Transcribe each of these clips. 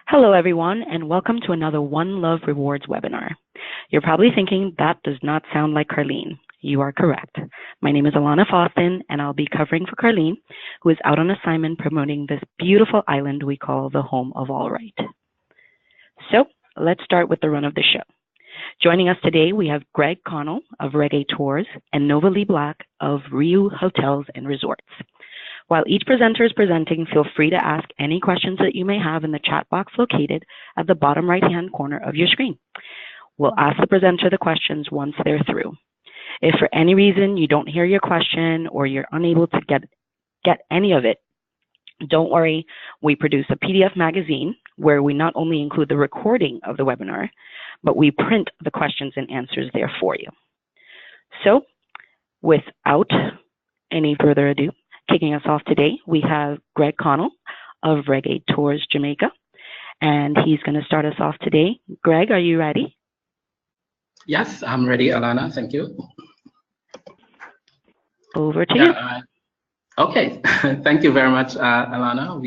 Hello, everyone, and welcome to another One Love Rewards webinar. You're probably thinking that does not sound like Carlene. You are correct. My name is Alana Foston, and I'll be covering for Carlene, who is out on assignment promoting this beautiful island we call the home of all right. So let's start with the run of the show. Joining us today, we have Greg Connell of Reggae Tours and Nova Lee Black of RIU Hotels and Resorts. While each presenter is presenting, feel free to ask any questions that you may have in the chat box located at the bottom right-hand corner of your screen. We'll ask the presenter the questions once they're through. If for any reason you don't hear your question or you're unable to get any of it, don't worry. We produce a PDF magazine where we not only include the recording of the webinar, but we print the questions and answers there for you. So without any further ado, kicking us off today, we have Greg Connell of Reggae Tours Jamaica, and he's going to start us off today. Greg, are you ready? Yes, I'm ready, Alana. Thank you. Over to you. Okay, thank you very much, Alana.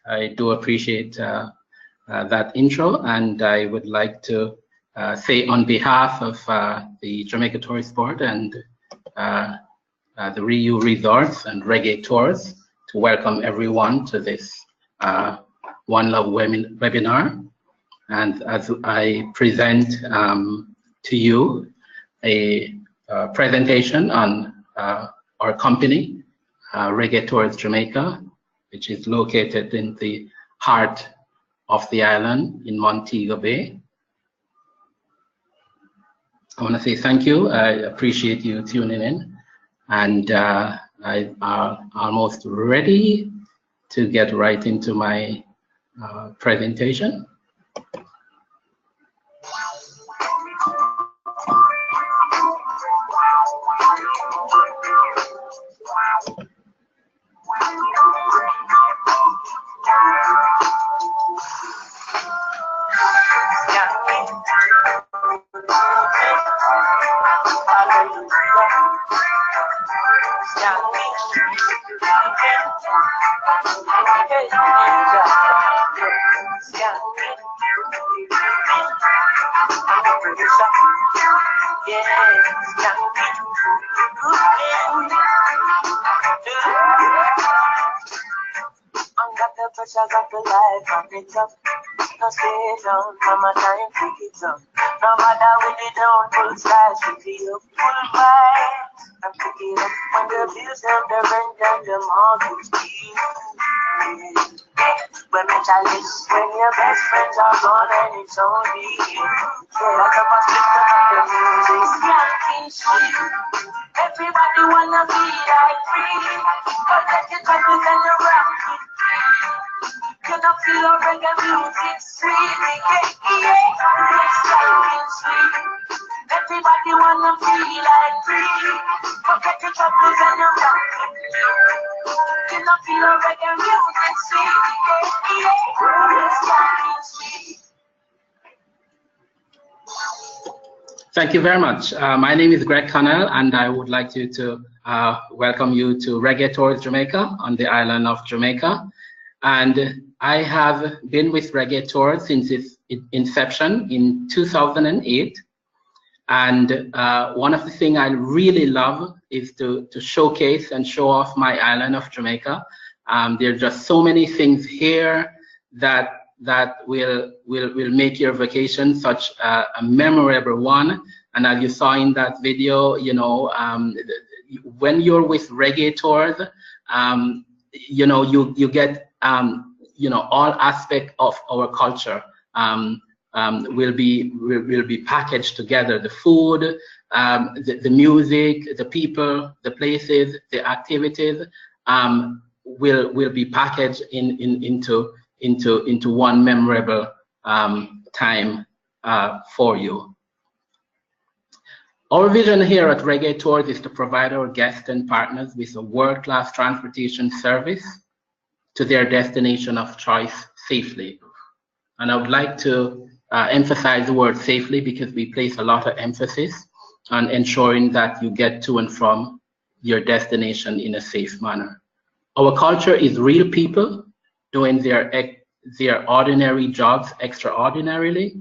I do appreciate that intro, and I would like to say on behalf of the Jamaica Tourist Board and the RIU Resorts and Reggae Tours to welcome everyone to this One Love webinar. And as I present to you a presentation on our company, Reggae Tours Jamaica, which is located in the heart of the island in Montego Bay. I want to say thank you. I appreciate you tuning in. And I am almost ready to get right into my presentation. Pressures of the life and it's up. No stay down, mama time pick it up. No matter when they down, full style, she feel full vibe. And pick it up when the bills and the rent and the mortgage due. When me challenge, when your best friends are gone and it's only you. Like a hospital of the music, skanking shit. Everybody wanna be like free, but let your troubles and the rock it free. You don't feel reggae music sweet, yeah, it's skanking sweet. Everybody wanna be like free, forget your troubles and the rock it free. You don't feel reggae music sweet, yeah, it's skanking sweet. Thank you very much. My name is Greg Connell, and I would like to welcome you to Reggae Tours Jamaica on the island of Jamaica. And I have been with Reggae Tours since its inception in 2008. And one of the things I really love is to showcase and show off my island of Jamaica. There are just so many things here that will make your vacation such a memorable one. And as you saw in that video, you know, when you're with Reggae Tours, you know, you get you know, all aspects of our culture will be packaged together. The food, the music, the people, the places, the activities will be packaged into one memorable time for you. Our vision here at Reggae Tours is to provide our guests and partners with a world-class transportation service to their destination of choice safely. And I would like to emphasize the word safely because we place a lot of emphasis on ensuring that you get to and from your destination in a safe manner. Our culture is real people doing their ordinary jobs extraordinarily,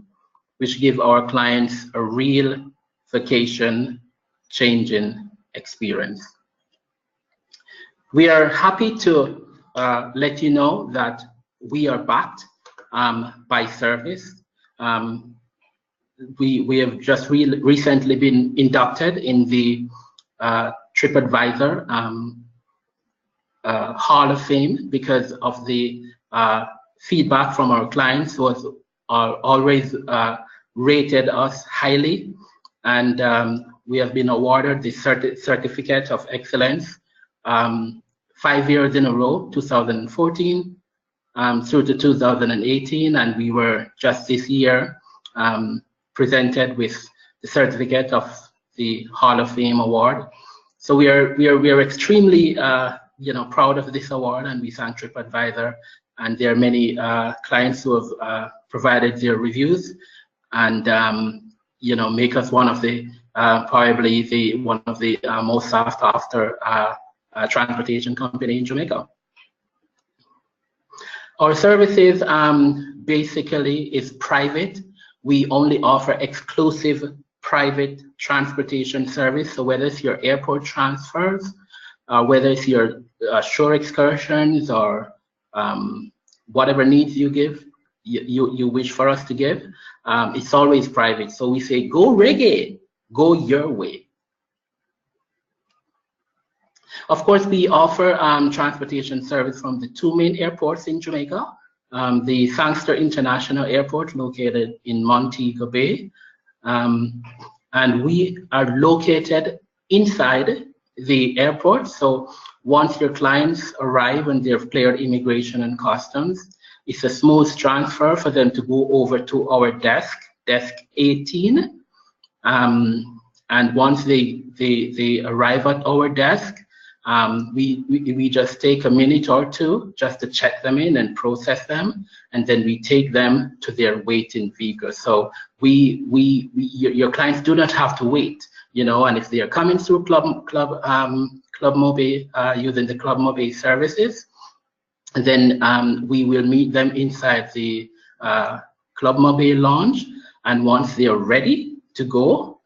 which give our clients a real vacation changing experience. We are happy to let you know that we are backed by service. We have just recently been inducted in the TripAdvisor Hall of Fame because of the feedback from our clients who has always rated us highly, and we have been awarded the Certificate of Excellence 5 years in a row, 2014 through to 2018, and we were just this year presented with the certificate of the Hall of Fame award. So we are extremely proud of this award, and we thank TripAdvisor, and there are many clients who have provided their reviews and make us one of the probably one of the most sought after transportation company in Jamaica. Our services basically is private. We only offer exclusive private transportation service. So whether it's your airport transfers, whether it's your shore excursions, or whatever needs you wish for us to give, it's always private. So we say, go Reggae, go your way. Of course, we offer transportation service from the 2 main airports in Jamaica. The Sangster International Airport, located in Montego Bay, and we are located inside the airport. So once your clients arrive and they've cleared immigration and customs, it's a smooth transfer for them to go over to our desk 18. And once they arrive at our desk, we just take a minute or two just to check them in and process them, and then we take them to their waiting vehicle. So your clients do not have to wait, and if they are coming through Club Mobile using the Club Mobile services, then we will meet them inside the Club Mobile lounge, and once they are ready to go,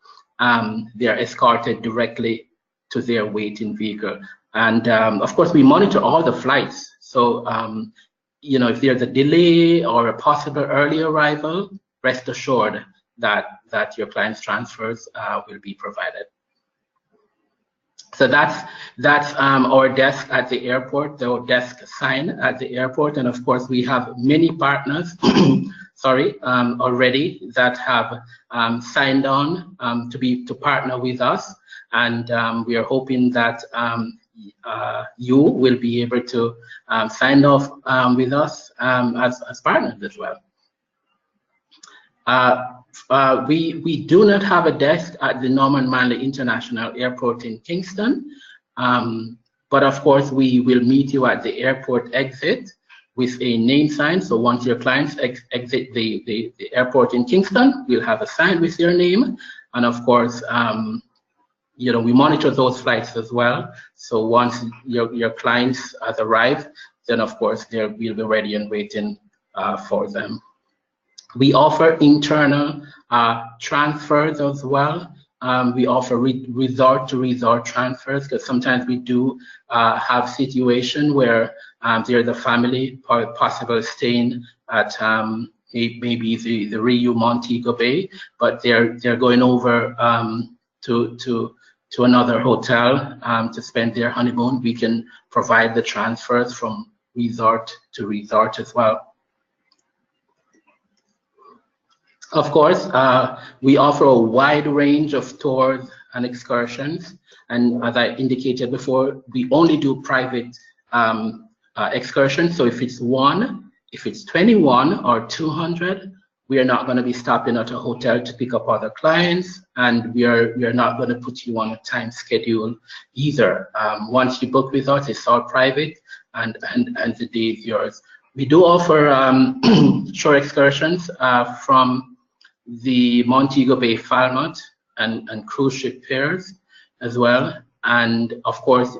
they are escorted directly to their waiting vehicle. And of course, we monitor all the flights. So, if there's a delay or a possible early arrival, rest assured that your client's transfers will be provided. So that's our desk at the airport, the desk sign at the airport. And of course, we have many partners, already that have signed on to partner with us. And we are hoping that you will be able to sign off with us as partners as well. We do not have a desk at the Norman Manley International Airport in Kingston, but of course we will meet you at the airport exit with a name sign. So once your clients exit the airport in Kingston, we'll have a sign with your name, and of course we monitor those flights as well. So once your clients have arrived, then of course we'll be ready and waiting for them. We offer internal transfers as well. We offer resort-to-resort transfers, because sometimes we do have situations where there's a family possible staying at maybe the RIU Montego Bay, but they're going over to another hotel to spend their honeymoon. We can provide the transfers from resort to resort as well. Of course, we offer a wide range of tours and excursions, and as I indicated before, we only do private excursions. So if it's 21 or 200, we are not going to be stopping at a hotel to pick up other clients, and we are not going to put you on a time schedule either. Once you book with us, it's all private, and the day is yours. We do offer shore excursions from the Montego Bay Falmouth and cruise ship pairs as well. And of course,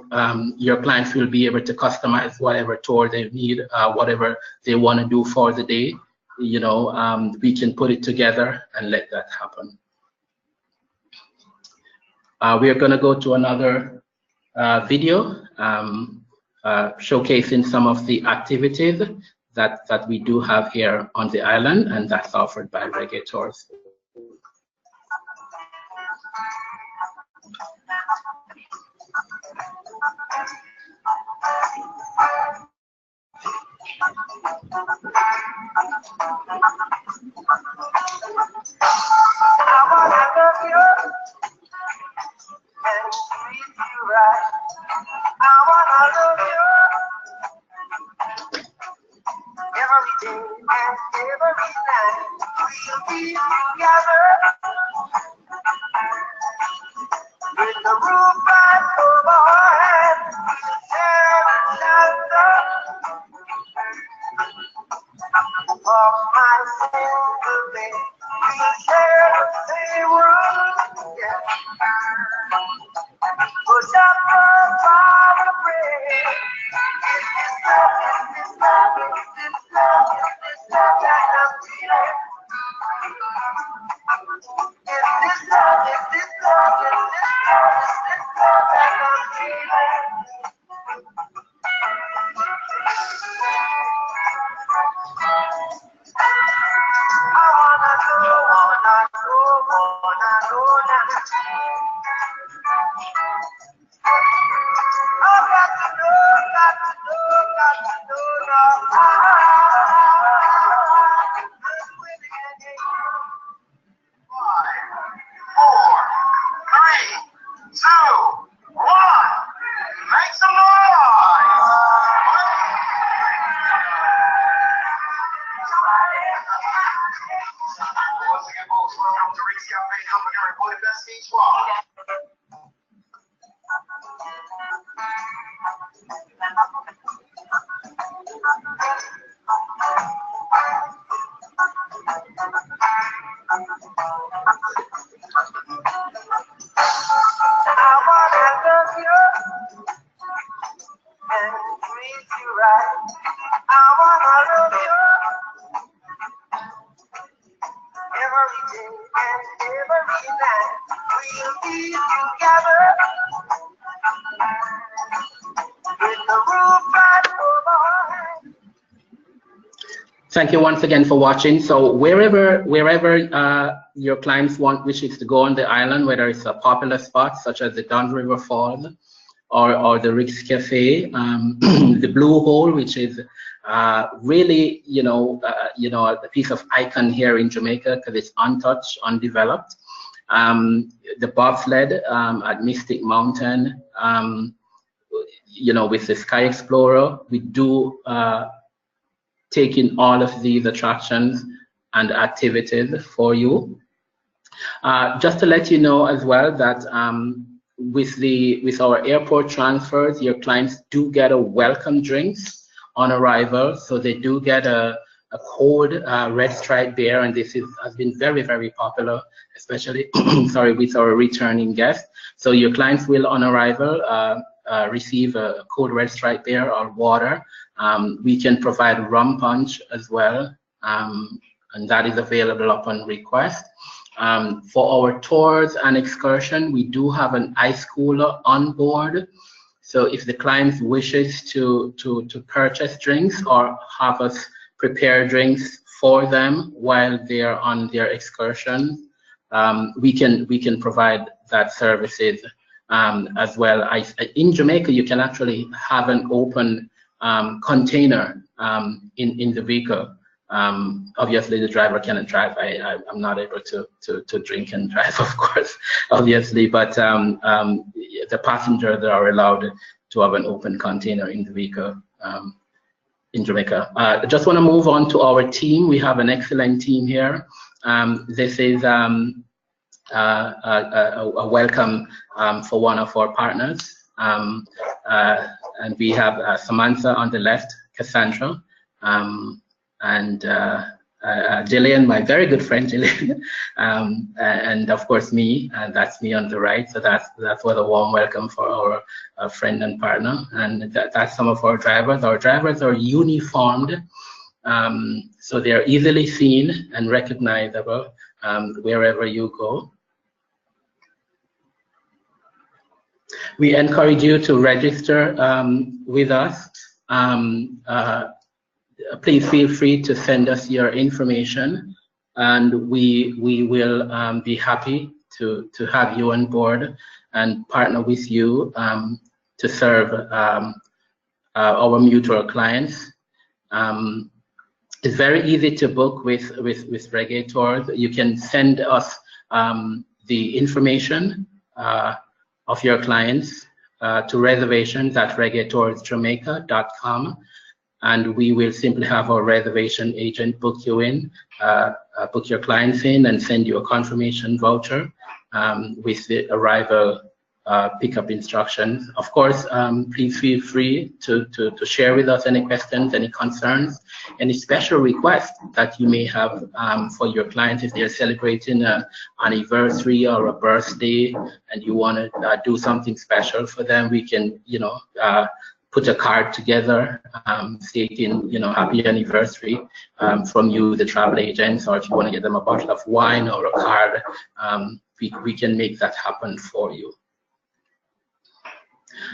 your clients will be able to customize whatever tour they need, whatever they want to do for the day. You know, we can put it together and let that happen. We are going to go to another video showcasing some of the activities that we do have here on the island, and that's offered by Reggae Tours. Thank you once again for watching. So wherever your clients wishes to go on the island, whether it's a popular spot such as the Don River Falls or the Rick's Cafe, the Blue Hole, which is really a piece of icon here in Jamaica because it's untouched, undeveloped. The bobsled at Mystic Mountain, with the Sky Explorer, we do take in all of these attractions and activities for you. Just to let you know as well that with our airport transfers, your clients do get a welcome drinks on arrival. So they do get a cold red stripe beer, and this has been very, very popular, especially sorry, with our returning guests. So your clients will on arrival receive a cold red stripe beer or water. We can provide rum punch as well, and that is available upon request. For our tours and excursion, we do have an ice cooler on board. So if the client wishes to purchase drinks or have us prepare drinks for them while they're on their excursion, we can provide that services as well. In Jamaica, you can actually have an open container in the vehicle. Obviously the driver cannot drive. I'm not able to drink and drive, of course, obviously, but the passengers are allowed to have an open container in the vehicle in Jamaica. I just want to move on to our team. We have an excellent team here. This is a welcome for one of our partners. And we have Samantha on the left, Cassandra, and Jillian, my very good friend Jillian, and of course me, and that's me on the right. So that's what a warm welcome for our friend and partner, and that's some of our drivers. Our drivers are uniformed, so they're easily seen and recognizable wherever you go. We encourage you to register with us. Please feel free to send us your information, and we will be happy to have you on board and partner with you to serve our mutual clients. It's very easy to book with Reggae Tours. You can send us the information of your clients to reservations@reggaetoursjamaica.com, and we will simply have our reservation agent book you in, book your clients in, and send you a confirmation voucher with the arrival pickup instructions. Of course, please feel free to share with us any questions, any concerns, any special requests that you may have for your clients. If they're celebrating an anniversary or a birthday and you want to do something special for them, we can, put a card together stating, happy anniversary from you, the travel agents, or if you want to get them a bottle of wine or a card, we can make that happen for you.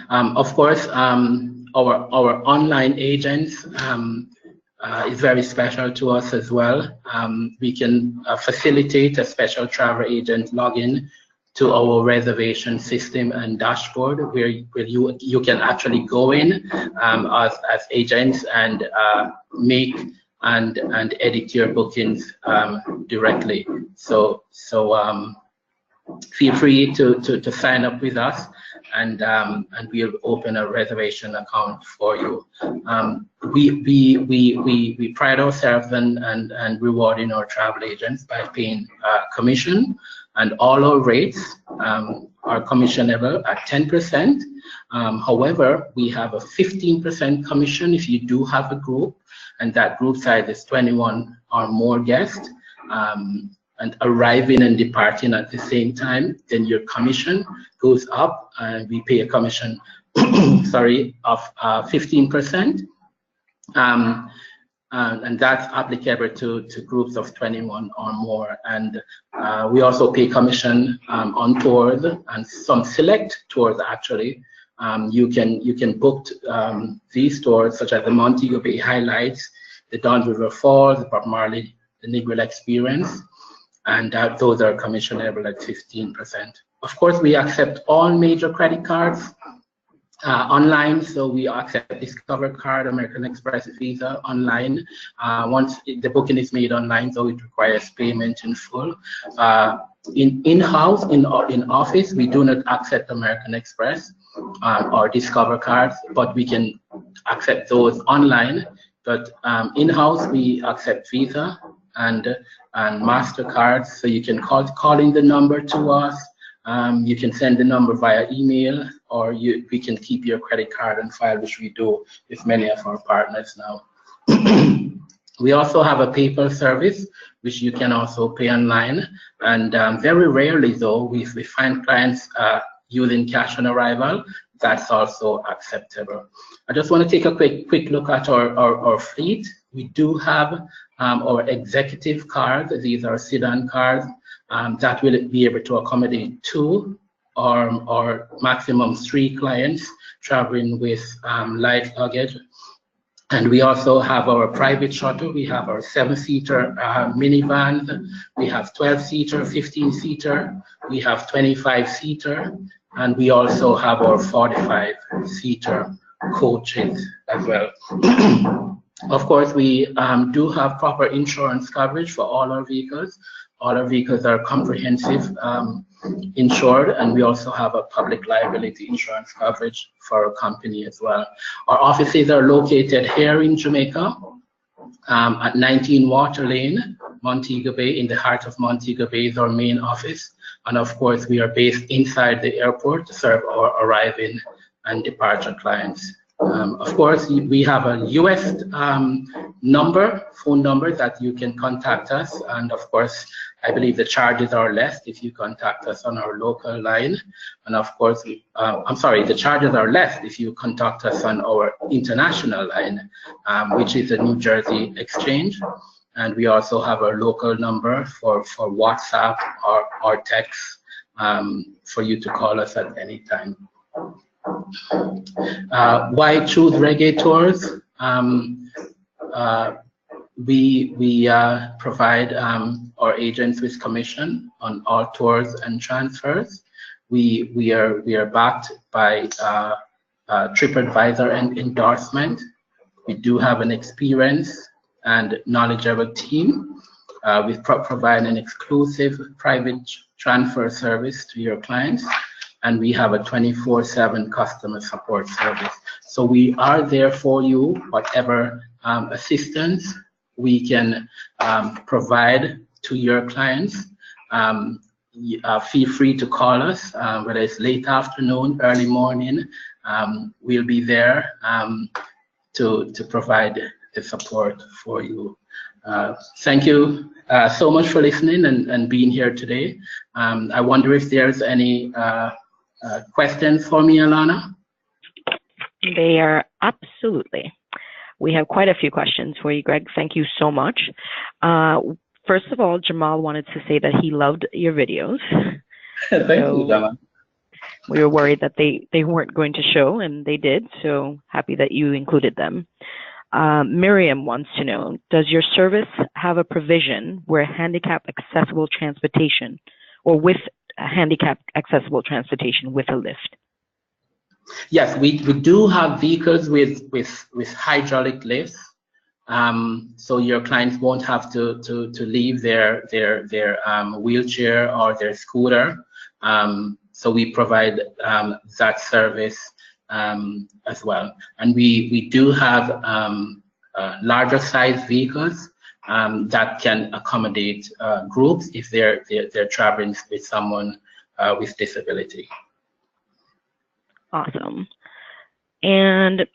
Of course, our online agents is very special to us as well. We can facilitate a special travel agent login to our reservation system and dashboard, where you can actually go in as agents and make and edit your bookings directly. So feel free to sign up with us, and we'll open a reservation account for you. We pride ourselves and rewarding our travel agents by paying commission, and all our rates are commissionable at 10%. However, we have a 15% commission if you do have a group, and that group size is 21 or more guests, and arriving and departing at the same time, then your commission goes up, and we pay a commission, sorry, of 15%. And that's applicable to groups of 21 or more. And we also pay commission on tours, and some select tours actually. You can book these tours, such as the Montego Bay Highlights, the Don River Falls, the Bob Marley, the Negril Experience, and those are commissionable at 15%. Of course, we accept all major credit cards online, so we accept Discover Card, American Express, Visa online. Once the booking is made online, so it requires payment in full. In-house, in office, we do not accept American Express or Discover Cards, but we can accept those online. But in-house, we accept Visa and MasterCard, so you can call in the number to us. You can send the number via email, or we can keep your credit card on file, which we do with many of our partners now. We also have a PayPal service, which you can also pay online. And very rarely, though, we find clients using cash on arrival. That's also acceptable. I just want to take a quick look at our fleet. We do have our executive cards. These are sedan cards that will be able to accommodate 2 or maximum 3 clients traveling with light luggage. And we also have our private shuttle. We have our 7-seater minivans. We have 12-seater, 15-seater. We have 25-seater. And we also have our 45-seater coaches as well. Of course, we do have proper insurance coverage for all our vehicles. All our vehicles are comprehensive insured, and we also have a public liability insurance coverage for our company as well. Our offices are located here in Jamaica at 19 Water Lane, Montego Bay. In the heart of Montego Bay is our main office. And of course, we are based inside the airport to serve our arriving and departure clients Of course, we have a US phone number that you can contact us. And of course, I believe the charges are less if you contact us on our local line. And of course, I'm sorry, the charges are less if you contact us on our international line, which is a New Jersey exchange. And we also have our local number for WhatsApp or text for you to call us at any time. Why choose Reggae Tours? We provide our agents with commission on all tours and transfers. We are backed by TripAdvisor and endorsement. We do have an experienced and knowledgeable team. We provide an exclusive private transfer service to your clients, and we have a 24/7 customer support service. So we are there for you, whatever assistance we can provide to your clients. Feel free to call us, whether it's late afternoon, early morning. We'll be there to provide the support for you. Thank you so much for listening and being here today. I wonder if there's any questions for me, Alana? They are absolutely. We have quite a few questions for you, Greg. Thank you so much. First of all, Jamal wanted to say that he loved your videos. Thank you, Jamal. We were worried that they weren't going to show, and they did, so happy that you included them. Miriam wants to know, does your service have a provision where handicap accessible transportation, or with handicap accessible transportation with a lift? Yes, we do have vehicles with hydraulic lifts, so your clients won't have to leave their wheelchair or their scooter. So we provide that service as well, and we do have larger size vehicles that can accommodate groups if they're traveling with someone with disability. Awesome. And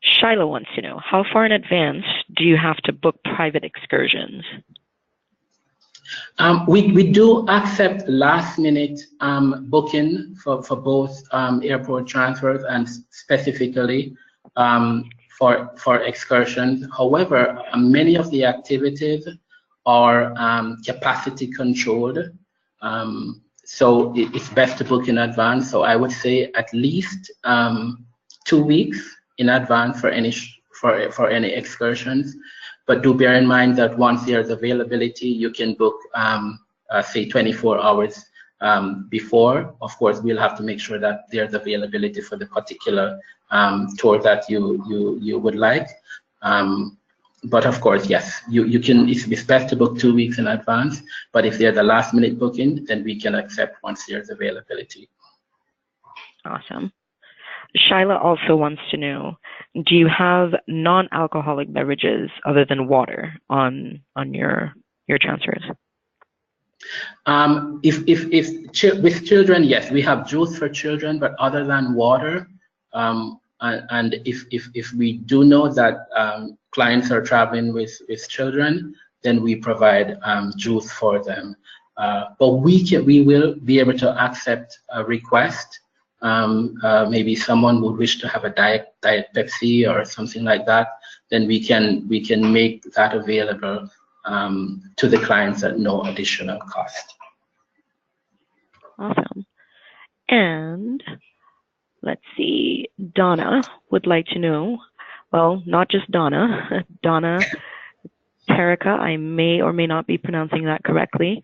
Shiloh wants to know, how far in advance do you have to book private excursions? We do accept last minute booking for both airport transfers and specifically for excursions. However, many of the activities are capacity controlled. So it's best to book in advance. So I would say at least 2 weeks in advance for any excursions. But do bear in mind that once there's availability, you can book say 24 hours before. Of course, we'll have to make sure that there's availability for the particular tour that you would like. But of course, yes, you can. It's best to book 2 weeks in advance. But if there's a last-minute booking, then we can accept once there's availability. Awesome. Shyla also wants to know: do you have non-alcoholic beverages other than water on your transfers? With children, yes, we have juice for children, but other than water, and if we do know that clients are traveling with children, then we provide juice for them. But we will be able to accept a request. Maybe someone would wish to have a diet Pepsi or something like that. Then we can make that available to the clients at no additional cost. Awesome. And let's see, Donna would like to know, well, not just Donna, Donna Tarika, I may or may not be pronouncing that correctly.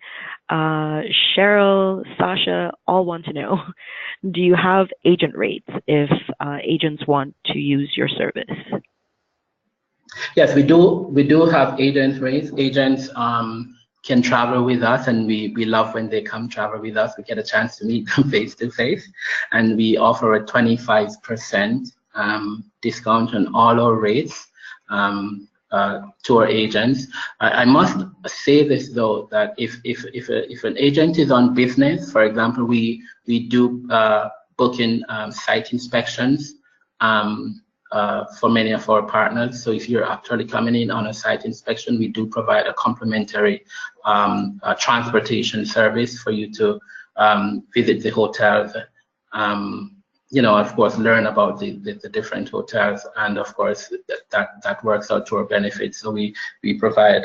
Cheryl, Sasha, all want to know, do you have agent rates if agents want to use your service? Yes, we do have agent rates. Agents can travel with us, and we love when they come travel with us. We get a chance to meet them face to face, and we offer a 25% discount on all our rates to our agents. I must say this though, that if an agent is on business, for example, we do book in site inspections for many of our partners. So if you're actually coming in on a site inspection, we do provide a complimentary transportation service for you to visit the hotels, of course, learn about the different hotels, and of course that works out to our benefit. So we provide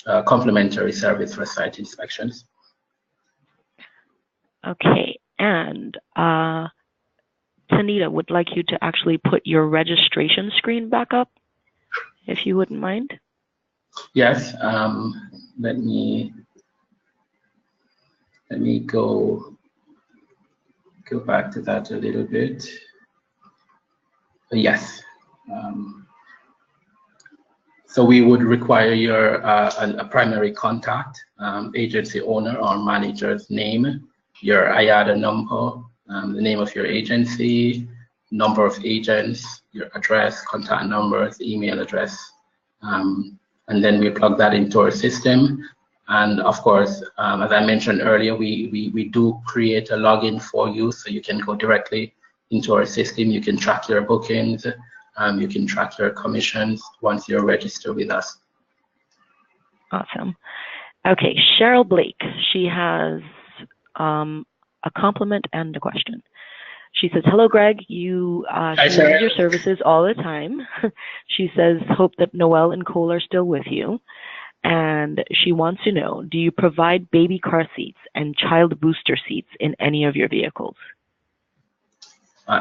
a complimentary service for site inspections. Okay, and Tanita would like you to actually put your registration screen back up, if you wouldn't mind. Yes, let me go back to that a little bit. Yes. So we would require your a primary contact, agency owner or manager's name, your IATA number, the name of your agency, number of agents, your address, contact numbers, email address, and then we plug that into our system. And of course, as I mentioned earlier, we do create a login for you, so you can go directly into our system. You can track your bookings, you can track your commissions once you're registered with us. Awesome. Okay, Cheryl Blake, she has a compliment and a question. She says, hello, Greg. She uses your services all the time. She says, hope that Noel and Cole are still with you. And she wants to know, do you provide baby car seats and child booster seats in any of your vehicles?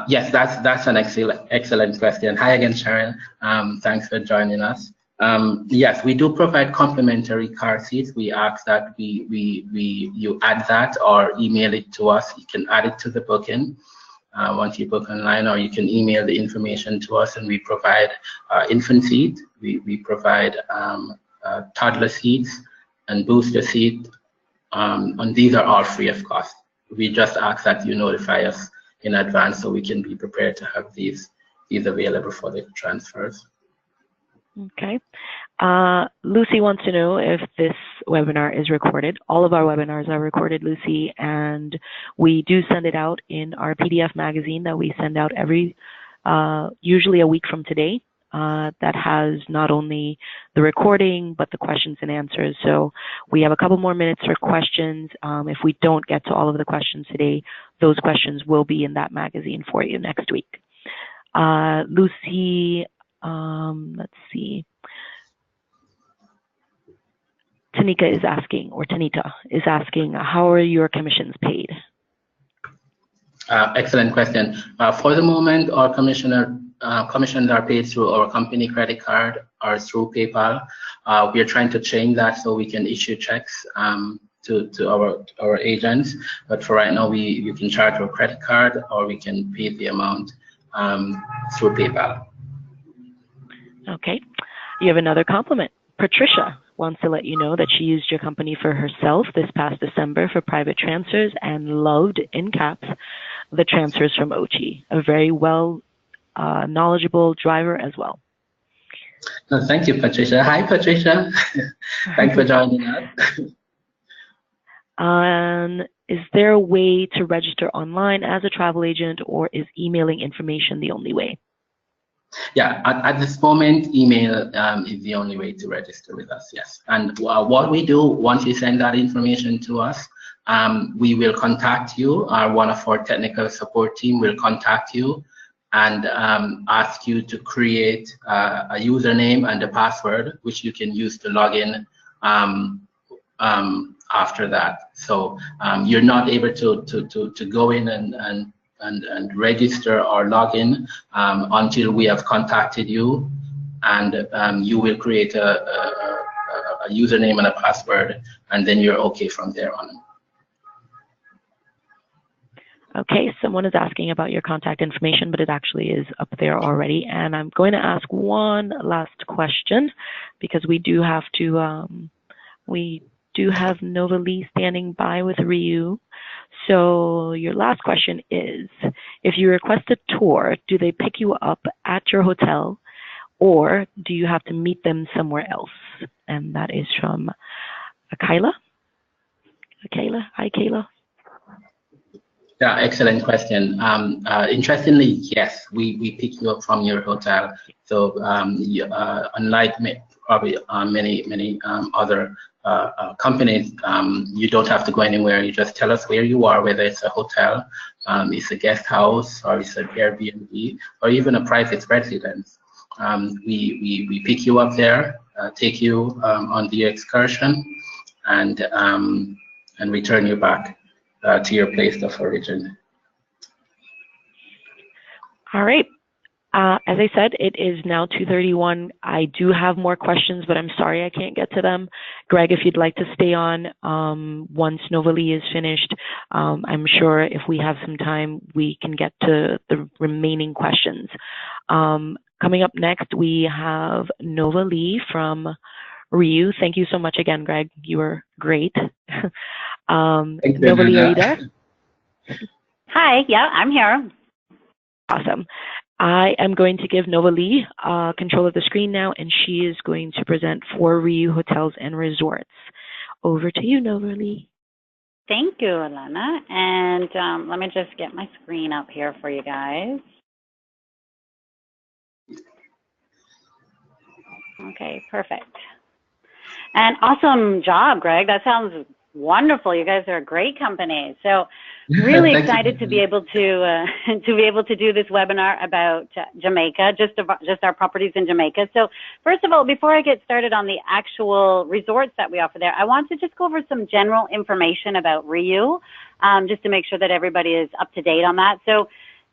Yes, that's an excellent question. Hi again, Sharon. Thanks for joining us. Yes, we do provide complimentary car seats. We ask that you add that or email it to us. You can add it to the booking once you book online, or you can email the information to us, and we provide infant seat. We provide toddler seats and booster seat, and these are all free of cost. We just ask that you notify us in advance so we can be prepared to have these available for the transfers. Okay. Lucy wants to know if this webinar is recorded. All of our webinars are recorded, Lucy, and we do send it out in our PDF magazine that we send out usually a week from today. That has not only the recording, but the questions and answers. So we have a couple more minutes for questions. If we don't get to all of the questions today, those questions will be in that magazine for you next week. Lucy, let's see. Tanita is asking, how are your commissions paid? Excellent question. For the moment, our commissions are paid through our company credit card or through PayPal. We are trying to change that so we can issue checks to our agents. But for right now, you can charge our credit card, or we can pay the amount through PayPal. Okay. You have another compliment. Patricia wants to let you know that she used your company for herself this past December for private transfers and loved, in caps, the transfers from Ochi. A very knowledgeable driver as well. Thank you, Patricia. Hi, Patricia. Thanks for joining us. Is there a way to register online as a travel agent, or is emailing information the only way? Yeah, at this moment, email is the only way to register with us, yes. And what we do, once you send that information to us, we will contact you, or one of our technical support team will contact you and ask you to create a username and a password, which you can use to log in after that. So you're not able to go in and register or log in until we have contacted you, and you will create a username and a password, and then you're okay from there on. Okay, someone is asking about your contact information, but it actually is up there already. And I'm going to ask one last question, because we do have Nova Lee standing by with RIU. So your last question is, if you request a tour, do they pick you up at your hotel, or do you have to meet them somewhere else? And that is from Kayla. Hi, Kayla. Yeah, excellent question. Interestingly, yes, we pick you up from your hotel. So unlike probably many other companies, you don't have to go anywhere. You just tell us where you are, whether it's a hotel, it's a guest house, or it's an Airbnb, or even a private residence. We pick you up there, take you on the excursion, and return you back to your place of origin. All right. As I said, it is now 2:31. I do have more questions, but I'm sorry I can't get to them. Greg, if you'd like to stay on once Novalee is finished, I'm sure if we have some time, we can get to the remaining questions. Coming up next, we have Novalee from RIU. Thank you so much again, Greg. You were great. Novalee, are you there? Hi, yeah, I'm here. Awesome. I am going to give Novalee control of the screen now, and she is going to present for RIU Hotels and Resorts. Over to you, Novalee. Thank you, Alana. And let me just get my screen up here for you guys. Okay, perfect. And awesome job, Greg. That sounds wonderful. You guys are a great company. So really excited to be able to do this webinar about Jamaica, just our properties in Jamaica. So first of all, before I get started on the actual resorts that we offer there, I want to just go over some general information about RIU, just to make sure that everybody is up to date on that. So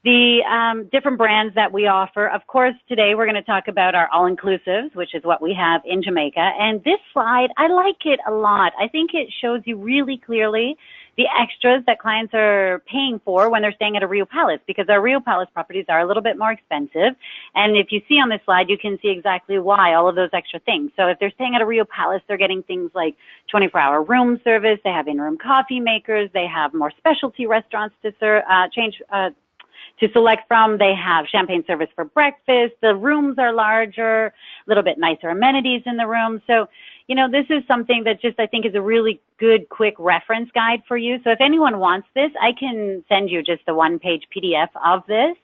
the different brands that we offer, of course, today we're going to talk about our all-inclusives, which is what we have in Jamaica. And this slide, I like it a lot. I think it shows you really clearly the extras that clients are paying for when they're staying at a RIU Palace, because our RIU Palace properties are a little bit more expensive. And if you see on this slide, you can see exactly why, all of those extra things. So if they're staying at a RIU Palace, they're getting things like 24-hour room service, they have in-room coffee makers, they have more specialty restaurants to select from. They have champagne service for breakfast. The rooms are larger, a little bit nicer amenities in the room. So, you know, this is something that just I think is a really good, quick reference guide for you. So if anyone wants this, I can send you just a one-page PDF of this.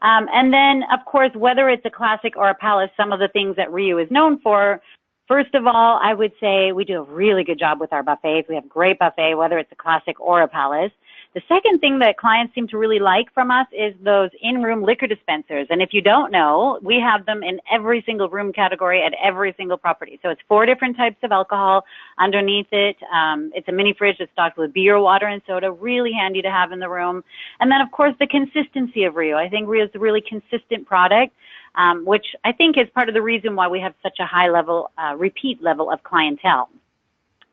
And then, of course, whether it's a classic or a palace, some of the things that RIU is known for, first of all, I would say we do a really good job with our buffets. We have great buffet, whether it's a classic or a palace. The second thing that clients seem to really like from us is those in-room liquor dispensers. And if you don't know, we have them in every single room category at every single property. So it's 4 different types of alcohol underneath it. It's a mini fridge that's stocked with beer, water, and soda, really handy to have in the room. And then, of course, the consistency of RIU. I think RIU is a really consistent product, which I think is part of the reason why we have such a high level, repeat level of clientele.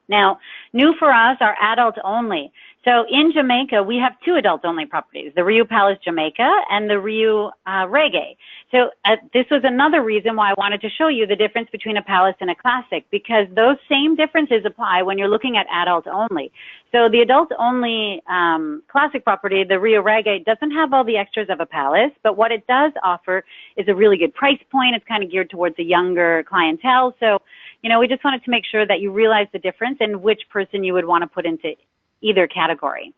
Now, new for us are adult only. So in Jamaica, we have 2 adult-only properties, the RIU Palace Jamaica and the RIU Reggae. So this was another reason why I wanted to show you the difference between a palace and a classic, because those same differences apply when you're looking at adult-only. So the adult-only classic property, the RIU Reggae, doesn't have all the extras of a palace, but what it does offer is a really good price point. It's kind of geared towards a younger clientele. So, you know, we just wanted to make sure that you realize the difference and which person you would want to put into either category.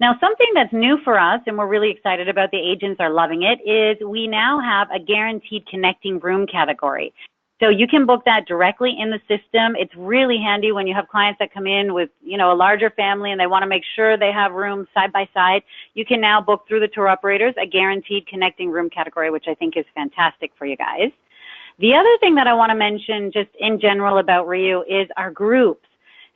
Now, something that's new for us, and we're really excited about, the agents are loving it, is we now have a guaranteed connecting room category. So you can book that directly in the system. It's really handy when you have clients that come in with, you know, a larger family and they want to make sure they have rooms side by side. You can now book through the tour operators a guaranteed connecting room category, which I think is fantastic for you guys. The other thing that I want to mention just in general about RIU is our groups.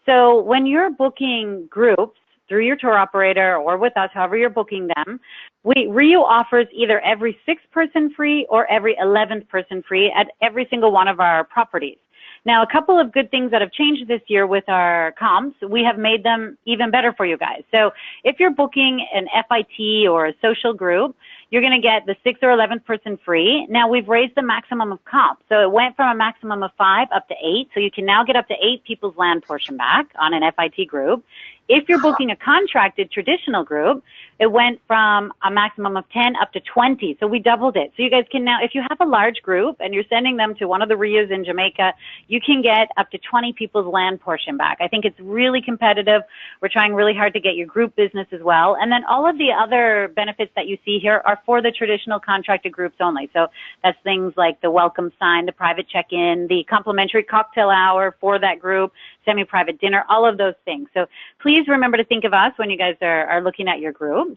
So when you're booking groups through your tour operator or with us, however you're booking them, RIU offers either every 6th person free or every 11th person free at every single one of our properties. Now, a couple of good things that have changed this year with our comps, we have made them even better for you guys. So if you're booking an FIT or a social group, you're going to get the 6th or 11th person free. Now, we've raised the maximum of comp. So it went from a maximum of 5 up to 8. So you can now get up to 8 people's land portion back on an FIT group. If you're booking a contracted traditional group, It went from a maximum of 10 up to 20. So we doubled it. So you guys can now, if you have a large group and you're sending them to one of the RIUs in Jamaica, you can get up to 20 people's land portion back. I think it's really competitive. We're trying really hard to get your group business as well. And then all of the other benefits that you see here are for the traditional contracted groups only. So that's things like the welcome sign, the private check-in, the complimentary cocktail hour for that group, semi-private dinner, all of those things. So please remember to think of us when you guys are looking at your groups.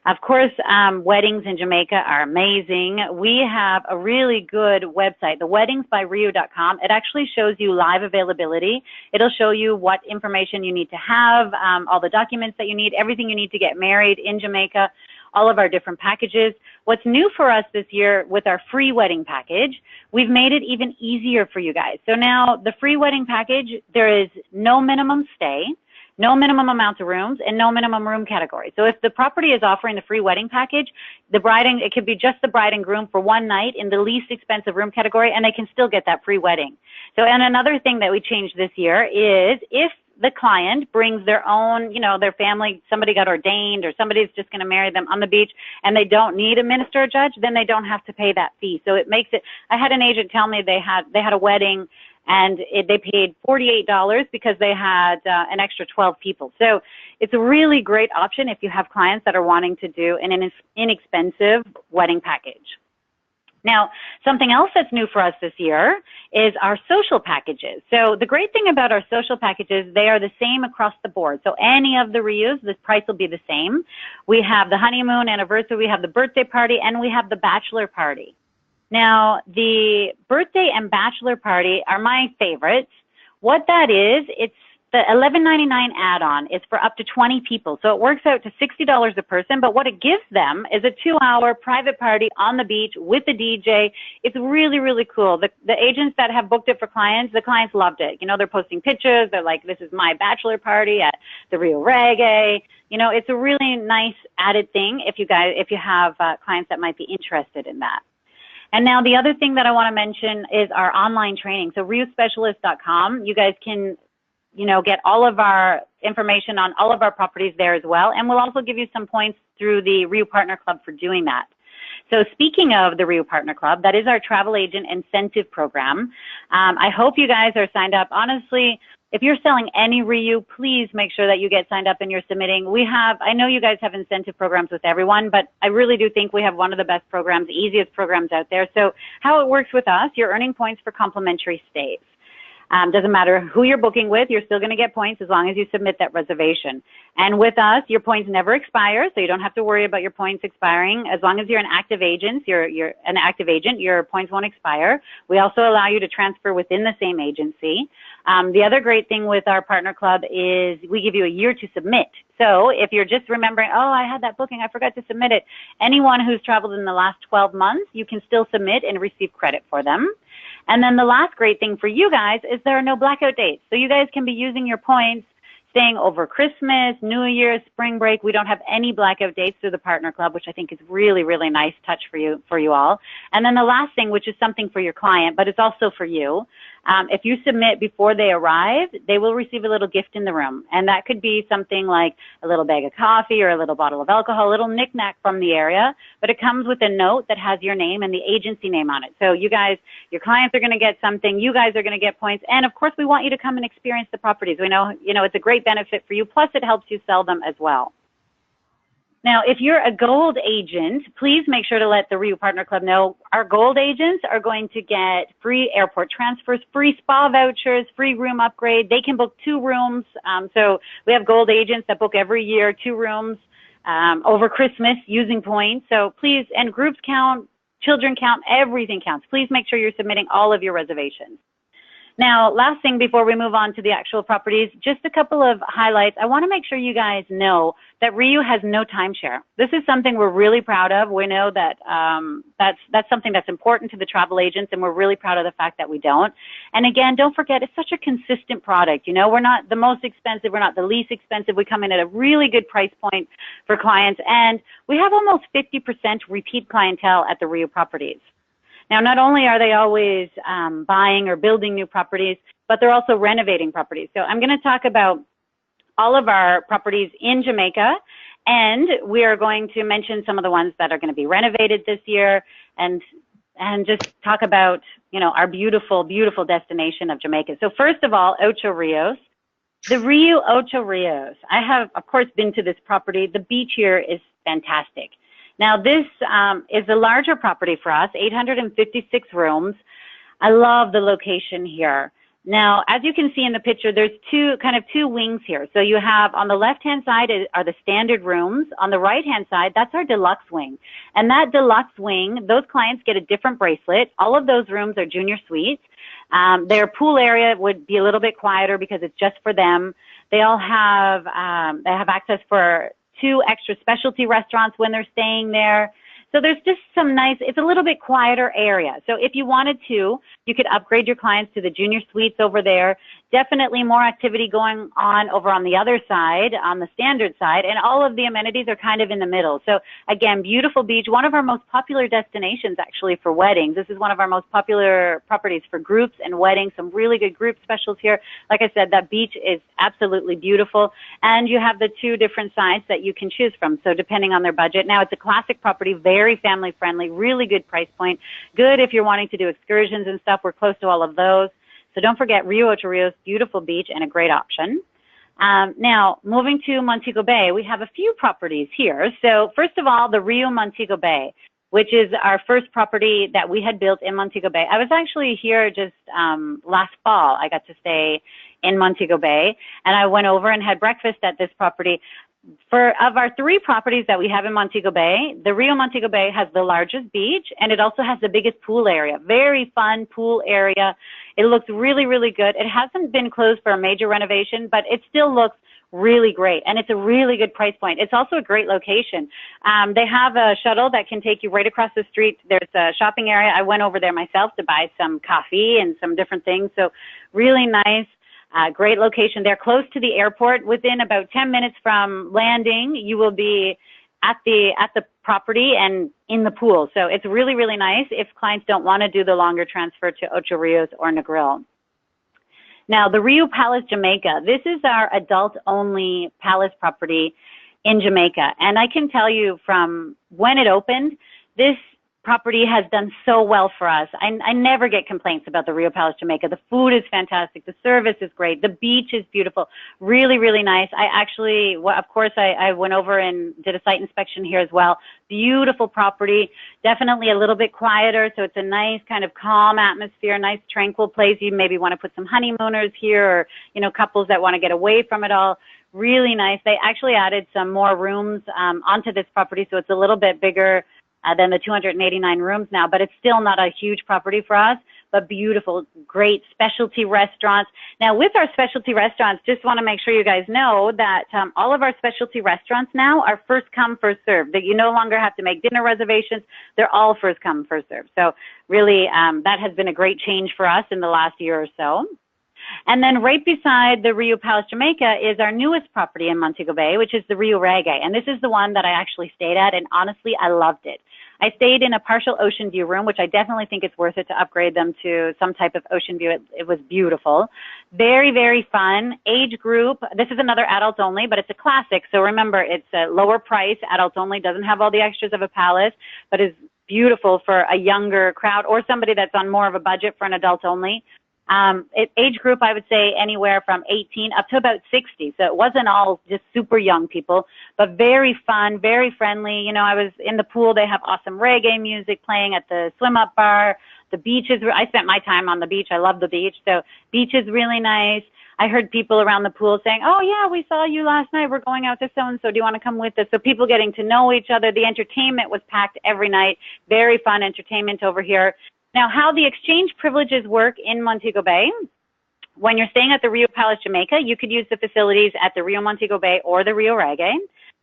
Of course, weddings in Jamaica are amazing. We have a really good website, the weddingsbyriu.com. It actually shows you live availability. It'll show you what information you need to have, all the documents that you need, everything you need to get married in Jamaica, all of our different packages. What's new for us this year with our free wedding package, we've made it even easier for you guys. So now the free wedding package, there is no minimum stay, no minimum amount of rooms, and no minimum room category. So if the property is offering the free wedding package, it could be just the bride and groom for one night in the least expensive room category, and they can still get that free wedding. So, and another thing that we changed this year is if the client brings their own, their family, somebody got ordained or somebody's just going to marry them on the beach and they don't need a minister or judge, then they don't have to pay that fee. So it makes it, I had an agent tell me they had a wedding and they paid $48 because they had an extra 12 people. So it's a really great option if you have clients that are wanting to do an inexpensive wedding package. Now, something else that's new for us this year is our social packages. So the great thing about our social packages, they are the same across the board. So any of the RIUs, the price will be the same. We have the honeymoon anniversary, we have the birthday party, and we have the bachelor party. Now, the birthday and bachelor party are my favorites. What that is, it's the $11.99 add-on is for up to 20 people. So it works out to $60 a person, but what it gives them is a 2-hour private party on the beach with the DJ. It's really, really cool. The agents that have booked it for clients, the clients loved it. They're posting pictures. They're like, this is my bachelor party at the RIU Reggae. It's a really nice added thing if you have clients that might be interested in that. And now the other thing that I want to mention is our online training. So RIUSpecialist.com, you guys can get all of our information on all of our properties there as well. And we'll also give you some points through the RIU Partner Club for doing that. So speaking of the RIU Partner Club, that is our travel agent incentive program. I hope you guys are signed up. Honestly, if you're selling any RIU, please make sure that you get signed up and you're submitting. I know you guys have incentive programs with everyone, but I really do think we have one of the best programs, the easiest programs out there. So how it works with us, you're earning points for complimentary stays. Doesn't matter who you're booking with, you're still going to get points as long as you submit that reservation. And with us, your points never expire, so you don't have to worry about your points expiring. As long as you're an active agent, your points won't expire. We also allow you to transfer within the same agency. The other great thing with our partner club is we give you a year to submit. So if you're just remembering, oh, I had that booking, I forgot to submit it, anyone who's traveled in the last 12 months, you can still submit and receive credit for them. And then the last great thing for you guys is there are no blackout dates. So you guys can be using your points staying over Christmas, New Year's, spring break. We don't have any blackout dates through the Partner Club, which I think is really, really nice touch for you all. And then the last thing, which is something for your client, but it's also for you. If you submit before they arrive, they will receive a little gift in the room. And that could be something like a little bag of coffee or a little bottle of alcohol, a little knick-knack from the area. But it comes with a note that has your name and the agency name on it. So you guys, your clients are going to get something. You guys are going to get points. And, of course, we want you to come and experience the properties. We know, it's a great benefit for you. Plus, it helps you sell them as well. Now, if you're a gold agent, please make sure to let the RIU Partner Club know our gold agents are going to get free airport transfers, free spa vouchers, free room upgrade. They can book 2 rooms. So we have gold agents that book every year 2 rooms over Christmas using points. So please, and groups count, children count, everything counts. Please make sure you're submitting all of your reservations. Now, last thing before we move on to the actual properties, just a couple of highlights. I want to make sure you guys know that RIU has no timeshare. This is something we're really proud of. We know that that's something that's important to the travel agents, and we're really proud of the fact that we don't. And again, don't forget, it's such a consistent product. We're not the most expensive. We're not the least expensive. We come in at a really good price point for clients, and we have almost 50% repeat clientele at the RIU properties. Now, not only are they always buying or building new properties, but they're also renovating properties. So I'm going to talk about all of our properties in Jamaica And we are going to mention some of the ones that are going to be renovated this year, and just talk about, you know, our beautiful, beautiful destination of Jamaica. So first of all, Ocho Rios. The RIU Ocho Rios. I have, of course, been to this property. The beach here is fantastic. Now, this is a larger property for us, 856 rooms. I love the location here. Now, as you can see in the picture, there's two wings here. So you have on the left-hand side are the standard rooms. On the right-hand side, that's our deluxe wing. And that deluxe wing, those clients get a different bracelet. All of those rooms are junior suites. Their pool area would be a little bit quieter because it's just for them. They all have access for 2 extra specialty restaurants when they're staying there. So there's just some nice, it's a little bit quieter area. So if you wanted to, you could upgrade your clients to the junior suites over there. Definitely more activity going on over on the other side, on the standard side, and all of the amenities are kind of in the middle. So again, beautiful beach, one of our most popular destinations actually for weddings. This is one of our most popular properties for groups and weddings, some really good group specials here. Like I said, that beach is absolutely beautiful, and you have the 2 different sides that you can choose from, so depending on their budget. Now, it's a classic property, very family friendly, really good price point, good if you're wanting to do excursions and stuff. We're close to all of those. So don't forget, RIU Ocho Rios, beautiful beach and a great option. Now, moving to Montego Bay, we have a few properties here. So first of all, the RIU Montego Bay, which is our first property that we had built in Montego Bay. I was actually here just last fall. I got to stay in Montego Bay, and I went over and had breakfast at this property. Of our 3 properties that we have in Montego Bay, the RIU Montego Bay has the largest beach, and it also has the biggest pool area. Very fun pool area. It looks really, really good. It hasn't been closed for a major renovation, but it still looks really great, and it's a really good price point. It's also a great location. They have a shuttle that can take you right across the street. There's a shopping area. I went over there myself to buy some coffee and some different things, so really nice. Great location. They're close to the airport. Within about 10 minutes from landing, you will be at the property and in the pool. So it's really, really nice if clients don't want to do the longer transfer to Ocho Rios or Negril. Now, the RIU Palace Jamaica. This is our adult-only palace property in Jamaica. And I can tell you from when it opened, this property has done so well for us. I never get complaints about the RIU Palace Jamaica. The food is fantastic. The service is great. The beach is beautiful. Really, really nice. I actually, of course, I went over and did a site inspection here as well. Beautiful property. Definitely a little bit quieter, so it's a nice kind of calm atmosphere, nice tranquil place. You maybe want to put some honeymooners here, or, you know, couples that want to get away from it all. Really nice. They actually added some more rooms onto this property, so it's a little bit bigger than the 289 rooms now, but it's still not a huge property for us, but beautiful, great specialty restaurants. Now, with our specialty restaurants, just want to make sure you guys know that all of our specialty restaurants now are first come, first serve, that you no longer have to make dinner reservations. They're all first come, first serve. So really, that has been a great change for us in the last year or so. And then right beside the RIU Palace Jamaica is our newest property in Montego Bay, which is the RIU Reggae. And this is the one that I actually stayed at, and honestly, I loved it. I stayed in a partial ocean view room, which I definitely think it's worth it to upgrade them to some type of ocean view. It was beautiful. Very, very fun. Age group. This is another adults only, but it's a classic. So remember, it's a lower price. Adults only, doesn't have all the extras of a palace, but is beautiful for a younger crowd or somebody that's on more of a budget for an adults only. Age group, I would say anywhere from 18 up to about 60. So it wasn't all just super young people, but very fun, very friendly. You know, I was in the pool. They have awesome reggae music playing at the swim up bar. The beaches, I spent my time on the beach. I love the beach. So beach is really nice. I heard people around the pool saying, oh yeah, we saw you last night. We're going out to so-and-so. Do you want to come with us? So people getting to know each other. The entertainment was packed every night. Very fun entertainment over here. Now, how the exchange privileges work in Montego Bay, when you're staying at the RIU Palace Jamaica, you could use the facilities at the RIU Montego Bay or the RIU Reggae.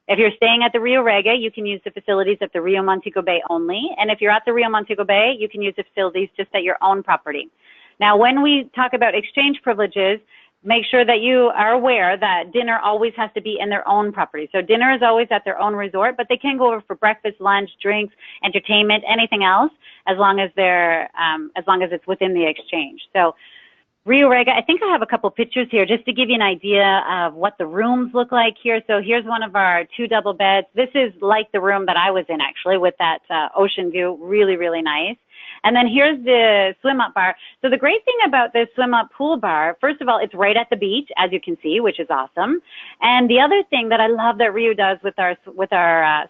If you're staying at the RIU Reggae, you can use the facilities at the RIU Montego Bay only. And if you're at the RIU Montego Bay, you can use the facilities just at your own property. Now, when we talk about exchange privileges, make sure that you are aware that dinner always has to be in their own property. So dinner is always at their own resort, but they can go over for breakfast, lunch, drinks, entertainment, anything else, as long as it's within the exchange. So RIU Reggae, I think I have a couple pictures here just to give you an idea of what the rooms look like here. So here's one of our 2 double beds. This is like the room that I was in, actually, with that ocean view. Really, really nice. And then here's the swim-up bar. So the great thing about this swim-up pool bar, first of all, it's right at the beach, as you can see, which is awesome. And the other thing that I love that RIU does with our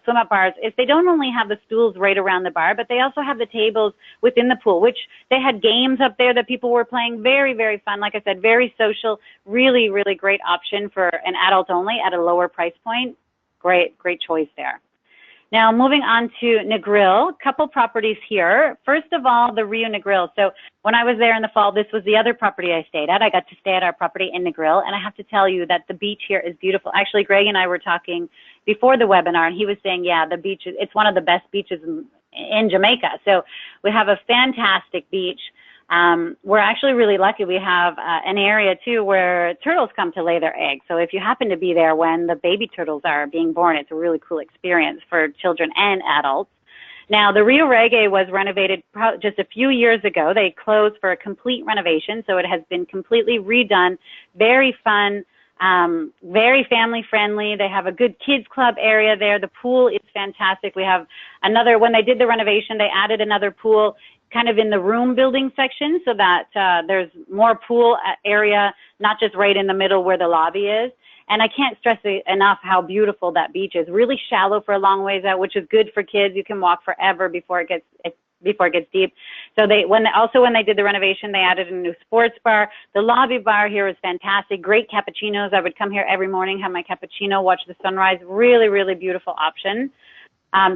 swim-up bars is they don't only have the stools right around the bar, but they also have the tables within the pool, which they had games up there that people were playing. Very, very fun. Like I said, very social. Really, really great option for an adult only at a lower price point. Great choice there. Now, moving on to Negril, couple properties here. First of all, the RIU Negril. So when I was there in the fall, this was the other property I stayed at. I got to stay at our property in Negril, and I have to tell you that the beach here is beautiful. Actually, Greg and I were talking before the webinar, and he was saying, yeah, the beach, it's one of the best beaches in Jamaica. So we have a fantastic beach. We're actually really lucky. We have an area too where turtles come to lay their eggs. So if you happen to be there when the baby turtles are being born, it's a really cool experience for children and adults. Now, the RIU Reggae was renovated just a few years ago. They closed for a complete renovation, so it has been completely redone. Very fun, very family friendly. They have a good kids club area there. The pool is fantastic. We have another, when they did the renovation, they added another pool kind of in the room building section so that there's more pool area, not just right in the middle where the lobby is. And I can't stress enough how beautiful that beach is. Really shallow for a long ways out, which is good for kids. You can walk forever before it gets deep. So when they did the renovation, they added a new sports bar. The lobby bar here is fantastic. Great cappuccinos. I would come here every morning, have my cappuccino, watch the sunrise. Really, really beautiful option.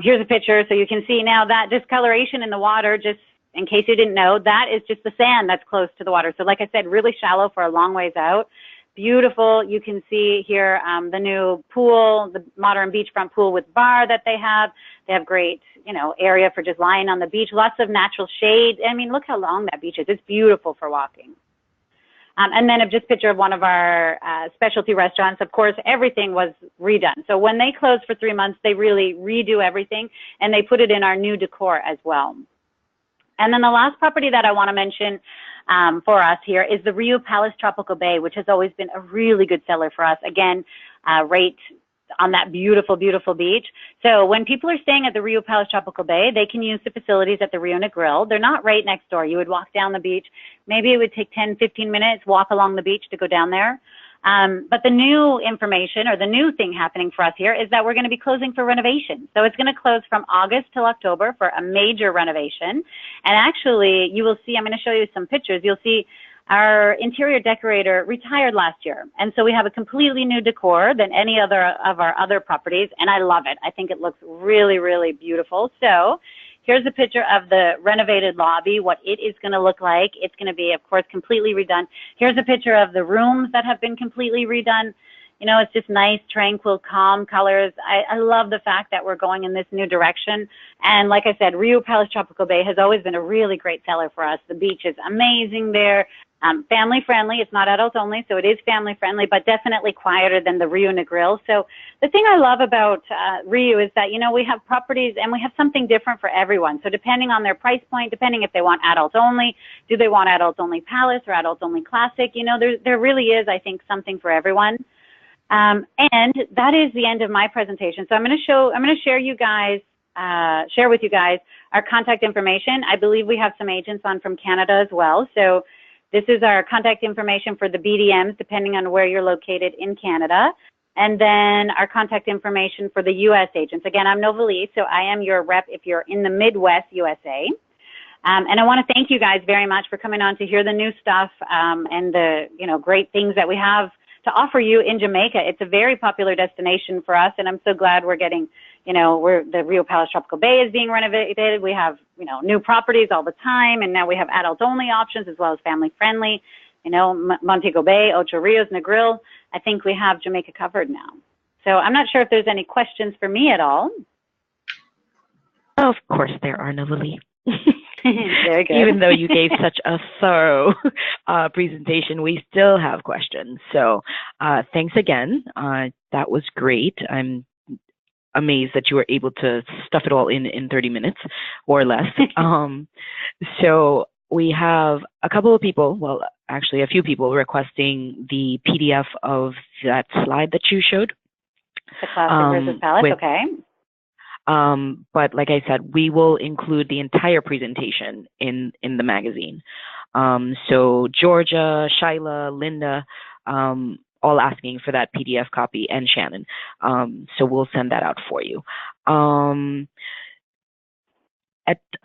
Here's a picture. So you can see now that discoloration in the water, just in case you didn't know, that is just the sand that's close to the water. So like I said, really shallow for a long ways out. Beautiful. You can see here the new pool, the modern beachfront pool with bar that they have. They have great, area for just lying on the beach. Lots of natural shade. I mean, look how long that beach is. It's beautiful for walking. And then just a picture of one of our specialty restaurants. Of course, everything was redone. So when they closed for 3 months, they really redo everything, and they put it in our new decor as well. And then the last property that I want to mention for us here is the RIU Palace Tropical Bay, which has always been a really good seller for us. Again, right on that beautiful, beautiful beach. So when people are staying at the RIU Palace Tropical Bay, they can use the facilities at the RIU Negril. They're not right next door. You would walk down the beach. Maybe it would take 10, 15 minutes, walk along the beach to go down there. But the new information or the new thing happening for us here is that we're going to be closing for renovation. So it's going to close from August till October for a major renovation. And actually, you will see, I'm going to show you some pictures. You'll see our interior decorator retired last year. And so we have a completely new decor than any other of our other properties. And I love it. I think it looks really, really beautiful. So here's a picture of the renovated lobby, what it is going to look like. It's going to be, of course, completely redone. Here's a picture of the rooms that have been completely redone. It's just nice, tranquil, calm colors. I love the fact that we're going in this new direction. And like I said, RIU Palace Tropical Bay has always been a really great seller for us. The beach is amazing there. Family friendly. It's not adults only, so it is family friendly, but definitely quieter than the RIU Negril. So the thing I love about RIU is that, we have properties and we have something different for everyone. So depending on their price point, depending if they want adults only, do they want adults only Palace or adults only Classic? There really is, I think, something for everyone. And that is the end of my presentation. So I'm going to share with you guys our contact information. I believe we have some agents on from Canada as well. So this is our contact information for the BDMs, depending on where you're located in Canada. And then our contact information for the U.S. agents. Again, I'm Novalee, so I am your rep if you're in the Midwest, USA. And I want to thank you guys very much for coming on to hear the new stuff and the great things that we have to offer you in Jamaica. It's a very popular destination for us, and I'm so glad we're getting, the RIU Palace Tropical Bay is being renovated. We have, new properties all the time, and now we have adult-only options as well as family-friendly. Montego Bay, Ocho Rios, Negril. I think we have Jamaica covered now. So I'm not sure if there's any questions for me at all. Of course there are, Novalee. Very good. Even though you gave such a thorough presentation, we still have questions. So thanks again. That was great. I'm amazed that you were able to stuff it all in 30 minutes or less. So we have a couple of people, well, actually a few people requesting the PDF of that slide that you showed. The classic versus palette, okay. But like I said, we will include the entire presentation in the magazine. So Georgia, Shyla, Linda, all asking for that PDF copy, and Shannon. So we'll send that out for you.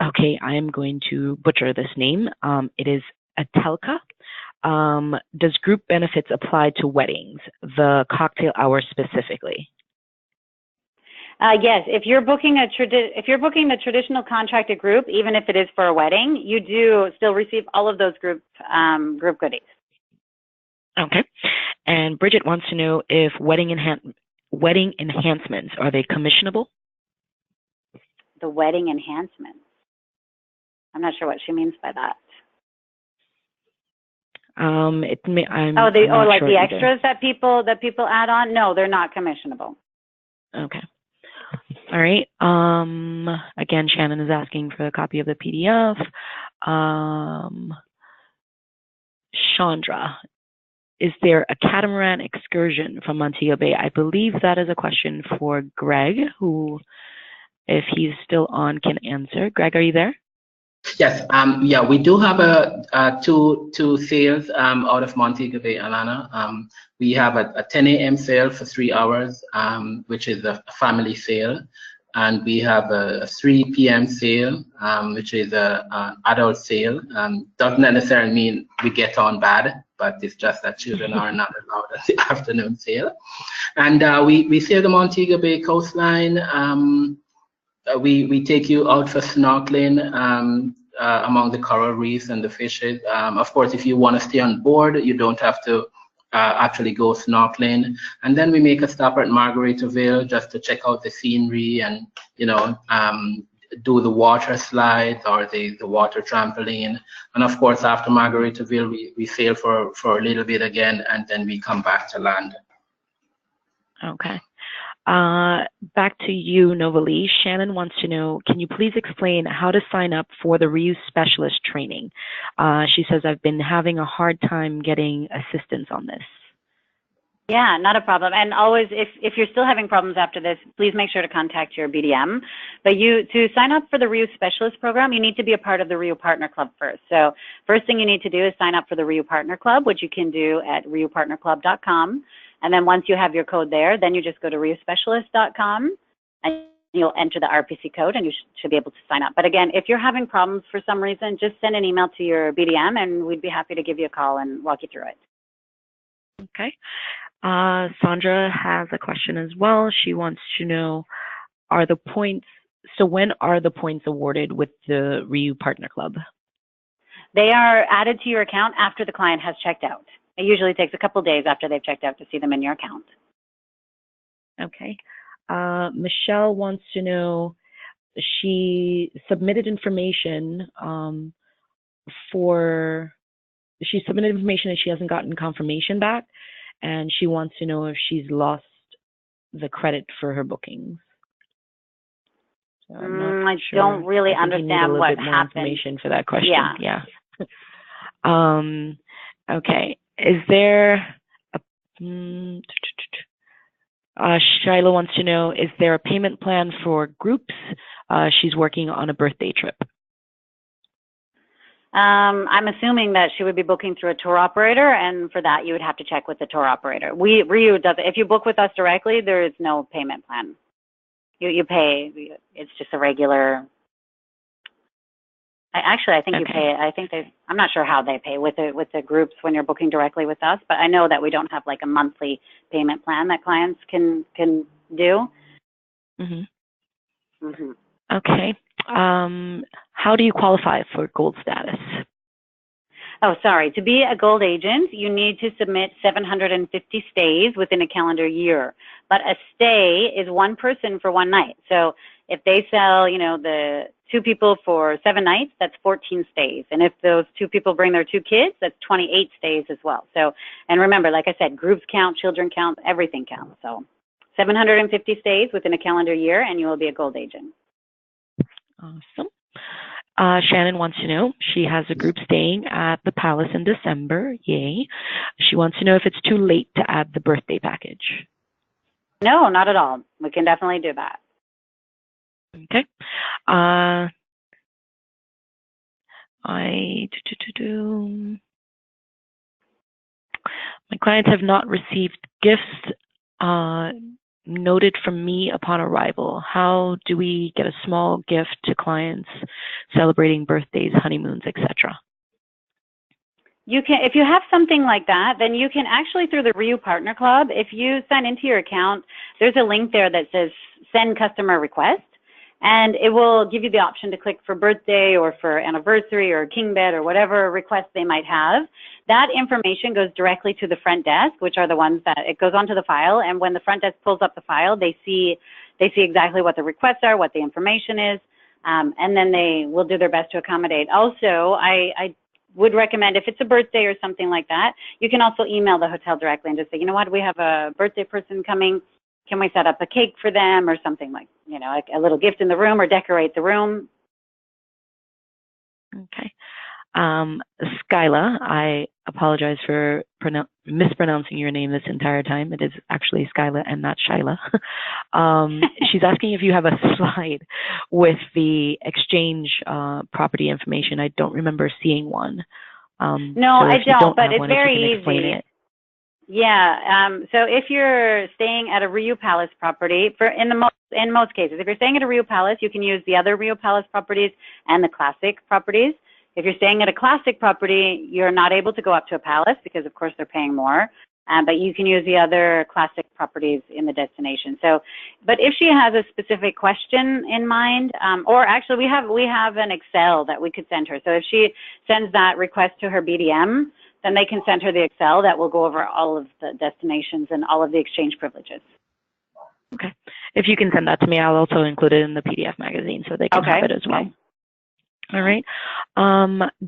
Okay, I am going to butcher this name. It is Atelka. Does group benefits apply to weddings, the cocktail hour specifically? Yes, if you're booking the traditional contracted group, even if it is for a wedding, you do still receive all of those group goodies. Okay. And Bridget wants to know if wedding enhancements, are they commissionable? The wedding enhancements. I'm not sure what she means by that. Like the extras that people add on? No, they're not commissionable. Okay. All right. Again, Shannon is asking for a copy of the PDF. Chandra, is there a catamaran excursion from Montego Bay? I believe that is a question for Greg, who, if he's still on, can answer. Greg, are you there? Yes. Yeah, we do have two sales out of Montego Bay, Alana. We have a 10 a.m. sale for 3 hours, which is a family sale, and we have a 3 p.m. sale, which is an adult sale. Doesn't necessarily mean we get on bad, but it's just that children are not allowed at the afternoon sale. And we sail the Montego Bay coastline. We take you out for snorkeling among the coral reefs and the fishes. Of course, if you want to stay on board, you don't have to actually go snorkeling. And then we make a stop at Margaritaville just to check out the scenery and, do the water slides or the water trampoline. And of course, after Margaritaville, we sail for a little bit again, and then we come back to land. Okay. Back to you, Novalee. Shannon wants to know, can you please explain how to sign up for the RIU specialist training? She says, I've been having a hard time getting assistance on this. Yeah, not a problem. And always, if you're still having problems after this, please make sure to contact your BDM. But to sign up for the RIU specialist program, you need to be a part of the RIU Partner Club first. So first thing you need to do is sign up for the RIU Partner Club, which you can do at riupartnerclub.com. And then once you have your code there, then you just go to riuspecialist.com and you'll enter the RPC code and you should be able to sign up. But again, if you're having problems for some reason, just send an email to your BDM and we'd be happy to give you a call and walk you through it. Okay. Sandra has a question as well. She wants to know, when are the points awarded with the RIU Partner Club? They are added to your account after the client has checked out. It usually takes a couple days after they've checked out to see them in your account. Okay. Michelle wants to know, she submitted information and she hasn't gotten confirmation back, and she wants to know if she's lost the credit for her bookings. So I don't really understand what happened. Information for that question. Yeah. Okay. Is there Shyla wants to know, is there a payment plan for groups? She's working on a birthday trip. I'm assuming that she would be booking through a tour operator, and for that you would have to check with the tour operator. RIU does it. If you book with us directly, there is no payment plan. You pay. It's just a regular. I think you pay. I'm not sure how they pay with the groups when you're booking directly with us, but I know that we don't have like a monthly payment plan that clients can do. Okay. How do you qualify for gold status? Oh, sorry. To be a gold agent, you need to submit 750 stays within a calendar year. But a stay is one person for one night. So if they sell, the 2 people for 7 nights, that's 14 stays. And if those 2 people bring their 2 kids, that's 28 stays as well. So, and remember, like I said, groups count, children count, everything counts. So 750 stays within a calendar year and you will be a gold agent. Awesome. Shannon wants to know, she has a group staying at the Palace in December. Yay. She wants to know if it's too late to add the birthday package. No, not at all. We can definitely do that. Okay. My clients have not received gifts noted from me upon arrival. How do we get a small gift to clients celebrating birthdays, honeymoons, etc.? You can, if you have something like that, then you can actually, through the RIU Partner Club, if you sign into your account, there's a link there that says send customer request, and it will give you the option to click for birthday or for anniversary or king bed or whatever request they might have. That information goes directly to the front desk, which are the ones that it goes onto the file, and when the front desk pulls up the file, they see exactly what the requests are, what the information is, and then they will do their best to accommodate. Also, I would recommend, if it's a birthday or something like that, you can also email the hotel directly and just say, you know what, we have a birthday person coming. Can we set up a cake for them or something, like, you know, like a little gift in the room or decorate the room? Okay. Skyla, I apologize for mispronouncing your name this entire time. It is actually Skyla and not Shyla. She's asking if you have a slide with the exchange property information. I don't remember seeing one. No, so I don't, but it's one, very easy. Yeah, so if you're staying at a RIU Palace property, in most cases, if you're staying at a RIU Palace, you can use the other RIU Palace properties and the classic properties. If you're staying at a classic property, you're not able to go up to a palace because, of course, they're paying more. But you can use the other classic properties in the destination. So, but if she has a specific question in mind, or actually we have an Excel that we could send her. So if she sends that request to her BDM, then they can send her the Excel that will go over all of the destinations and all of the exchange privileges. Okay. If you can send that to me, I'll also include it in the PDF magazine so they can have it as well. Okay. All right.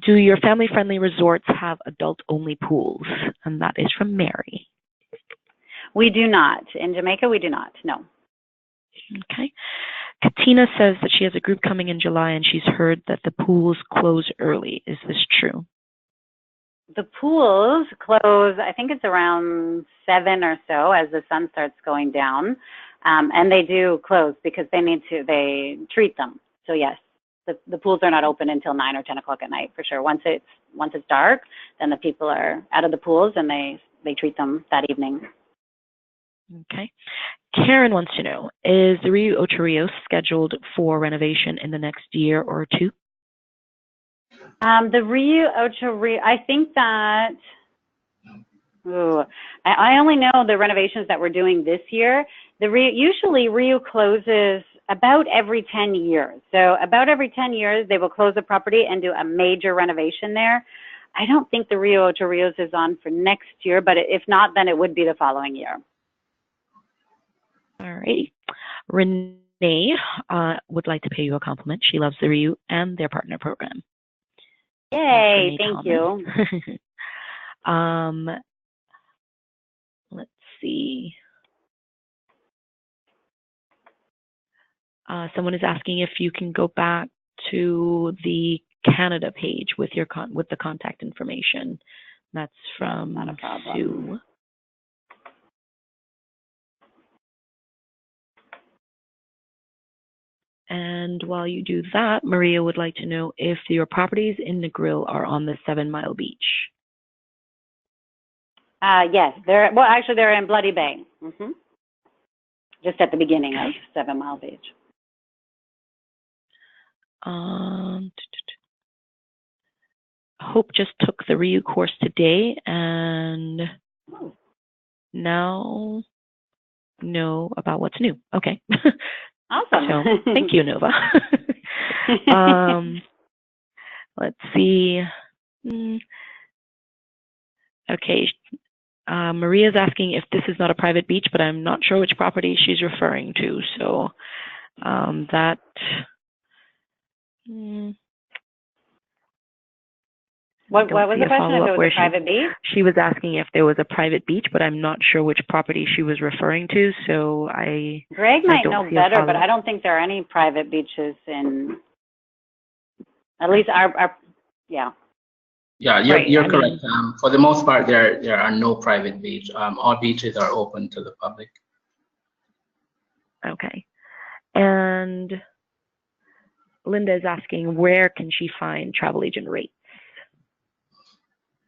Do your family-friendly resorts have adult-only pools? And that is from Mary. We do not. In Jamaica, we do not. No. Okay. Katina says that she has a group coming in July and she's heard that the pools close early. Is this true? The pools close, I think it's around 7 or so as the sun starts going down. And they do close because they treat them. So yes, the pools are not open until 9 or 10 o'clock at night for sure. Once it's dark, then the people are out of the pools and they treat them that evening. Okay. Karen wants to know, is the RIU Ocho Rios scheduled for renovation in the next year or two? The RIU Ocho Rios, I think that, I only know the renovations that we're doing this year. Usually RIU closes about every 10 years. So about every 10 years, they will close the property and do a major renovation there. I don't think the RIU Ocho Rios is on for next year, but if not, then it would be the following year. All right. Renee would like to pay you a compliment. She loves the RIU and their partner program. Yay, thank you. Let's see. Someone is asking if you can go back to the Canada page with the contact information. That's from Sue. And while you do that, Maria would like to know if your properties in Negril are on the 7 Mile Beach. Yes, they're in Bloody Bay. Just at the beginning of 7 Mile Beach. Hope just took the RIU course today and now know about what's new. Okay. Awesome. So, thank you, Nova. Let's see. Okay. Maria's asking if this is not a private beach, but I'm not sure which property she's referring to. So that. What was the question? If it was a private beach? She was asking if there was a private beach, but I'm not sure which property she was referring to. So Greg might know better, but I don't think there are any private beaches in At least our yeah. Yeah, you're correct. For the most part, there are no private beach. All beaches are open to the public. Okay. And Linda is asking, where can she find travel agent rates?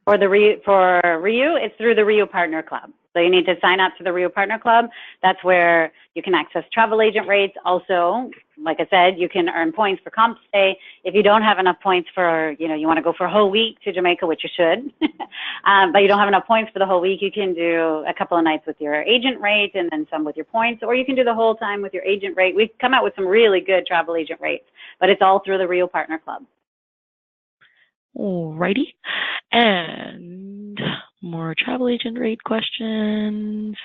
For RIU, it's through the RIU Partner Club. So you need to sign up to the RIU Partner Club. That's where you can access travel agent rates. Also, like I said, you can earn points for comp stay. If you don't have enough points for, you want to go for a whole week to Jamaica, which you should, but you don't have enough points for the whole week, you can do a couple of nights with your agent rate and then some with your points, or you can do the whole time with your agent rate. We've come out with some really good travel agent rates, but it's all through the RIU Partner Club. Alrighty. And more travel agent rate questions.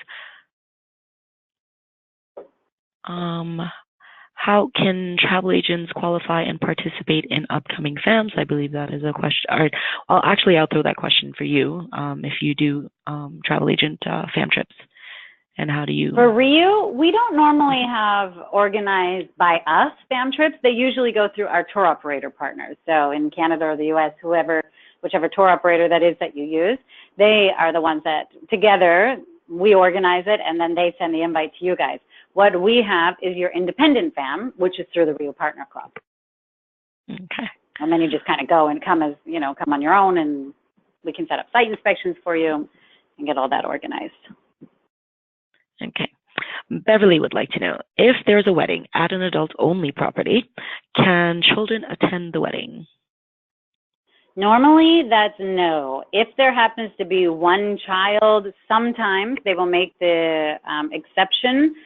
How can travel agents qualify and participate in upcoming FAMs? I believe that is a question. Or, well, actually, I'll throw that question for you. If you do travel agent FAM trips, and how do you? For RIU, we don't normally have organized by us FAM trips. They usually go through our tour operator partners. So in Canada or the US, whichever tour operator that is that you use, they are the ones that together we organize it, and then they send the invite to you guys. What we have is your independent FAM, which is through the RIU Partner Club. Okay. And then you just kind of go and come come on your own, and we can set up site inspections for you and get all that organized. Okay. Beverly would like to know, if there's a wedding at an adult-only property, can children attend the wedding? Normally, that's no. If there happens to be one child, sometimes they will make the exception,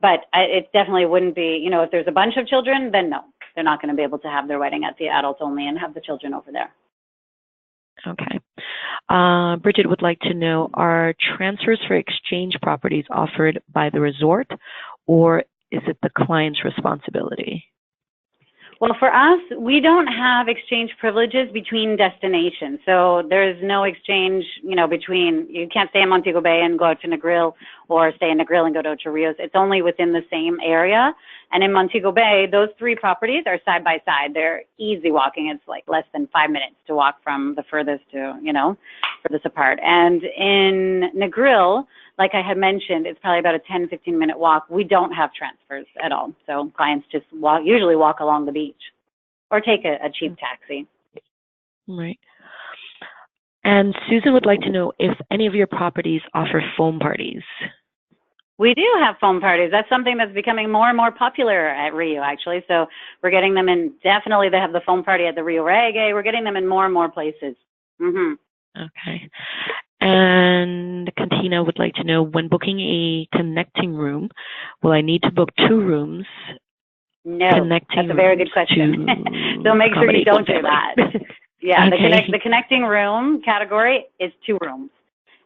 but it definitely wouldn't be, if there's a bunch of children, then no. They're not going to be able to have their wedding at the adults only and have the children over there. Okay. Bridget would like to know, are transfers for exchange properties offered by the resort, or is it the client's responsibility? Well, for us, we don't have exchange privileges between destinations. So there's no exchange, between, you can't stay in Montego Bay and go out to Negril, or stay in Negril and go to Rios. It's only within the same area. And in Montego Bay, those three properties are side by side. They're easy walking. It's like less than 5 minutes to walk from the furthest to, furthest apart. And in Negril, like I had mentioned, it's probably about a 10, 15-minute walk. We don't have transfers at all. So clients just usually walk along the beach or take a cheap taxi. Right. And Susan would like to know if any of your properties offer foam parties. We do have foam parties. That's something that's becoming more and more popular at RIU, actually. So we're getting them in, definitely they have the foam party at the RIU Reggae. We're getting them in more and more places. Mm-hmm. Okay. And Cantina would like to know, when booking a connecting room, will I need to book 2 rooms? No, that's a very good question. So make sure you don't do that. Yeah, okay. The connecting room category is 2 rooms.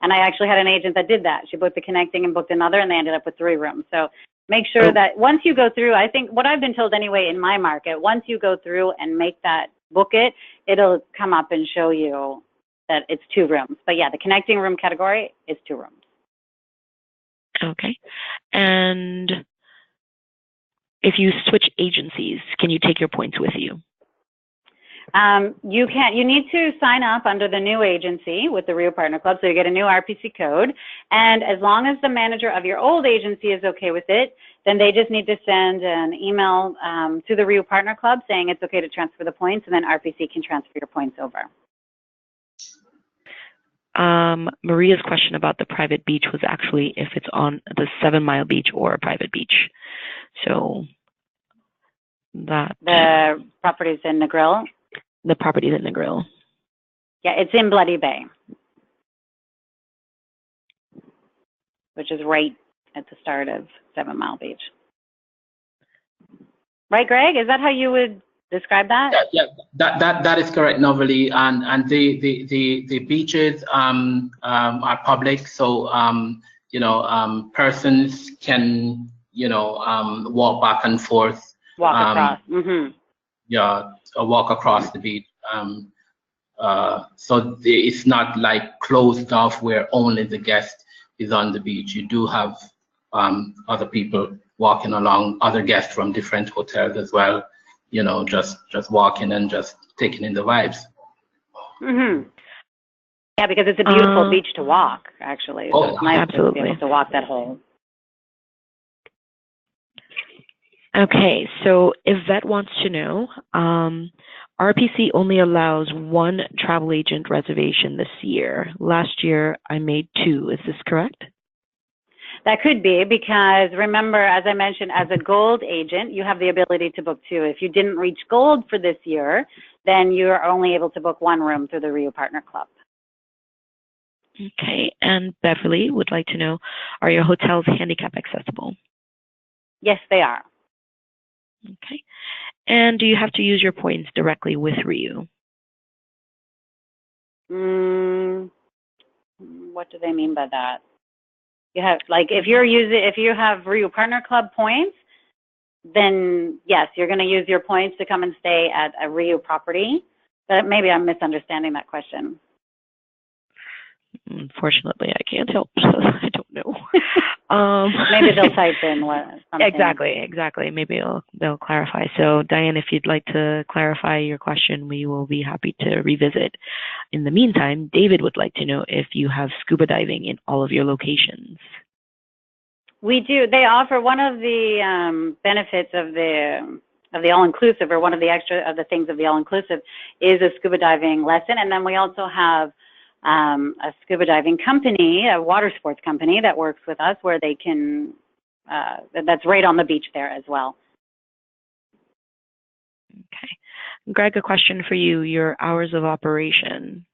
And I actually had an agent that did that. She booked the connecting and booked another, and they ended up with 3 rooms. So make sure that once you go through, I think what I've been told anyway in my market, once you go through and make that, book it, it'll come up and show you that it's 2 rooms. But yeah, the connecting room category is 2 rooms. Okay. And if you switch agencies, can you take your points with you? You can. You need to sign up under the new agency with the RIU Partner Club, so you get a new RPC code. And as long as the manager of your old agency is okay with it, then they just need to send an email to the RIU Partner Club saying it's okay to transfer the points, and then RPC can transfer your points over. Maria's question about the private beach was actually if it's on the 7 Mile beach or a private beach. So that the property's in Negril. The property's in Negril. Yeah, it's in Bloody Bay, which is right at the start of 7 Mile Beach. Right, Greg? Is that how you would describe that? Yeah, that is correct, Novely. And the beaches are public, so persons can walk back and forth. Walk across. Mm-hmm. Yeah, walk across the beach. So it's not like closed off where only the guest is on the beach. You do have other people walking along, other guests from different hotels as well. Just walking and just taking in the vibes. Mm-hmm. Yeah, because it's a beautiful beach to walk, actually. So it's nice to be able to walk that whole. Okay, so Yvette wants to know, RPC only allows one travel agent reservation this year. Last year, I made 2. Is this correct? That could be, because remember, as I mentioned, as a gold agent, you have the ability to book 2. If you didn't reach gold for this year, then you're only able to book 1 room through the RIU Partner Club. Okay, and Beverly would like to know, are your hotels handicap accessible? Yes, they are. Okay, and do you have to use your points directly with RIU? What do they mean by that? You have, like, if you have RIU Partner Club points, then yes, you're going to use your points to come and stay at a RIU property. But maybe I'm misunderstanding that question. Unfortunately, I can't help. I don't know. Maybe they'll type in what. Something. Exactly. Maybe they'll clarify. So, Diane, if you'd like to clarify your question, we will be happy to revisit. In the meantime, David would like to know if you have scuba diving in all of your locations. We do. They offer one of the benefits of the all-inclusive, or one of the extra of the things of the all-inclusive, is a scuba diving lesson, and then we also have a scuba diving company, a water sports company that works with us, where they can, that's right on the beach there as well. Okay. Greg, a question for you, your hours of operation.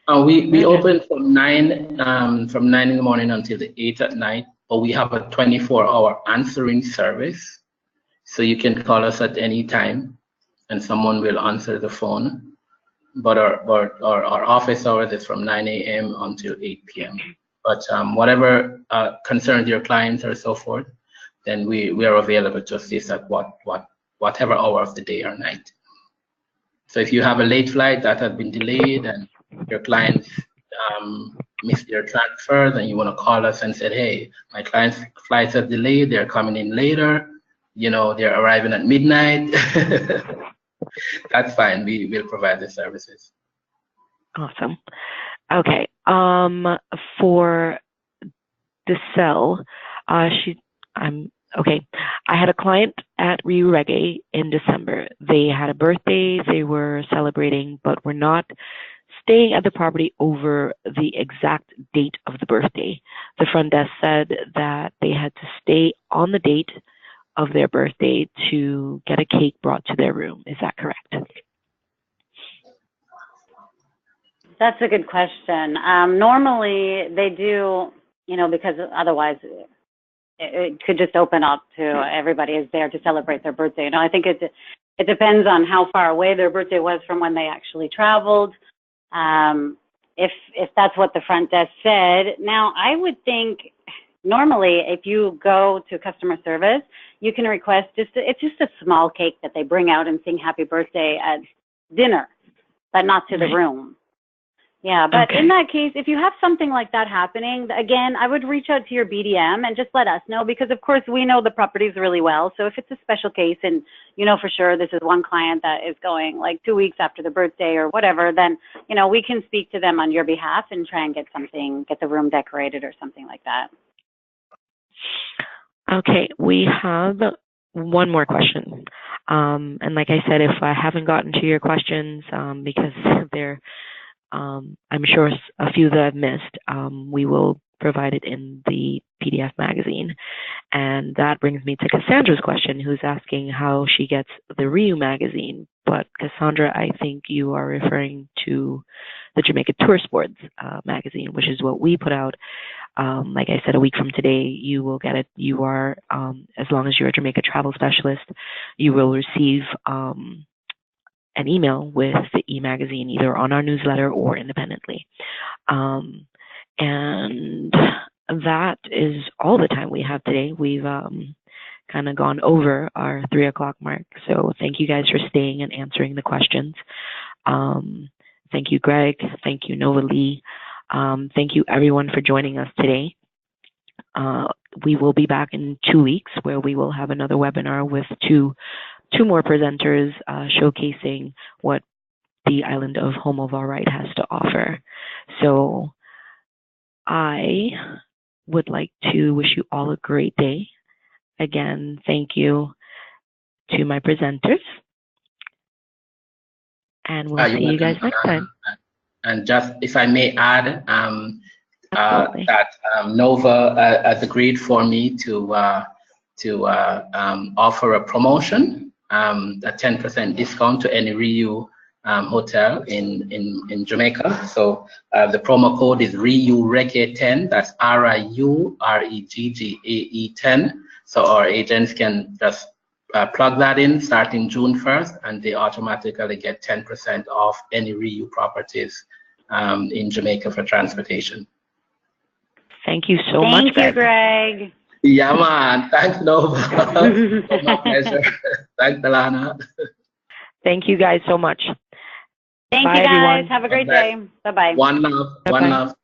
We open from 9 in the morning until 8 at night, but we have a 24-hour answering service. So you can call us at any time and someone will answer the phone. But our office hours is from 9 a.m. until 8 p.m. But whatever concerns your clients or so forth, then we are available to assist at whatever hour of the day or night. So if you have a late flight that has been delayed and your clients missed their transfer, then you want to call us and say, hey, my client's flights are delayed, they're coming in later, they're arriving at midnight. That's fine. We will provide the services. Awesome. Okay. For the cell, okay. I had a client at RIU Reggae in December. They had a birthday. They were celebrating, but were not staying at the property over the exact date of the birthday. The front desk said that they had to stay on the date of their birthday to get a cake brought to their room. Is that correct? That's a good question. Normally they do, because otherwise it could just open up to everybody is there to celebrate their birthday. I think it depends on how far away their birthday was from when they actually traveled. If that's what the front desk said. Now, I would think normally if you go to customer service, you can request it's just a small cake that they bring out and sing happy birthday at dinner, but not to the room. Yeah, but in that case, if you have something like that happening, again, I would reach out to your BDM and just let us know, because of course we know the properties really well. So if it's a special case and for sure this is one client that is going like 2 weeks after the birthday or whatever, then we can speak to them on your behalf and try and get the room decorated or something like that. Okay, we have one more question. And like I said, if I haven't gotten to your questions, because they're, I'm sure a few that I've missed, we will provide it in the PDF magazine. And that brings me to Cassandra's question, who's asking how she gets the RIU magazine. But Cassandra, I think you are referring to the Jamaica Tour Sports magazine, which is what we put out. Like I said, a week from today, you will get it. You are, as long as you're a Jamaica travel specialist, you will receive an email with the e-magazine, either on our newsletter or independently. And that is all the time we have today. We've kind of gone over our 3 o'clock mark. So thank you guys for staying and answering the questions. Thank you, Greg. Thank you, Nova Lee. Thank you, everyone, for joining us today. We will be back in 2 weeks, where we will have another webinar with 2 2 more presenters showcasing what the island of Homovarite has to offer. So I would like to wish you all a great day. Again, thank you to my presenters. And we'll see you guys next time. And just, if I may add, that Nova has agreed for me to offer a promotion, a 10% discount to any RIU hotel in Jamaica. So the promo code is RIU Reggae 10. That's RIU REGGAE 10. So our agents can just plug that in starting June 1st, and they automatically get 10% off any RIU properties in Jamaica for transportation. Thank you so much, Thank you, Greg. Yeah, man. Thanks, Nova. My pleasure. Thanks, Alana. Thank you guys so much. Thank Bye, you, guys. everyone. Have a great day. Bye-bye. One love. Bye-bye. One love.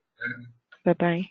Bye-bye.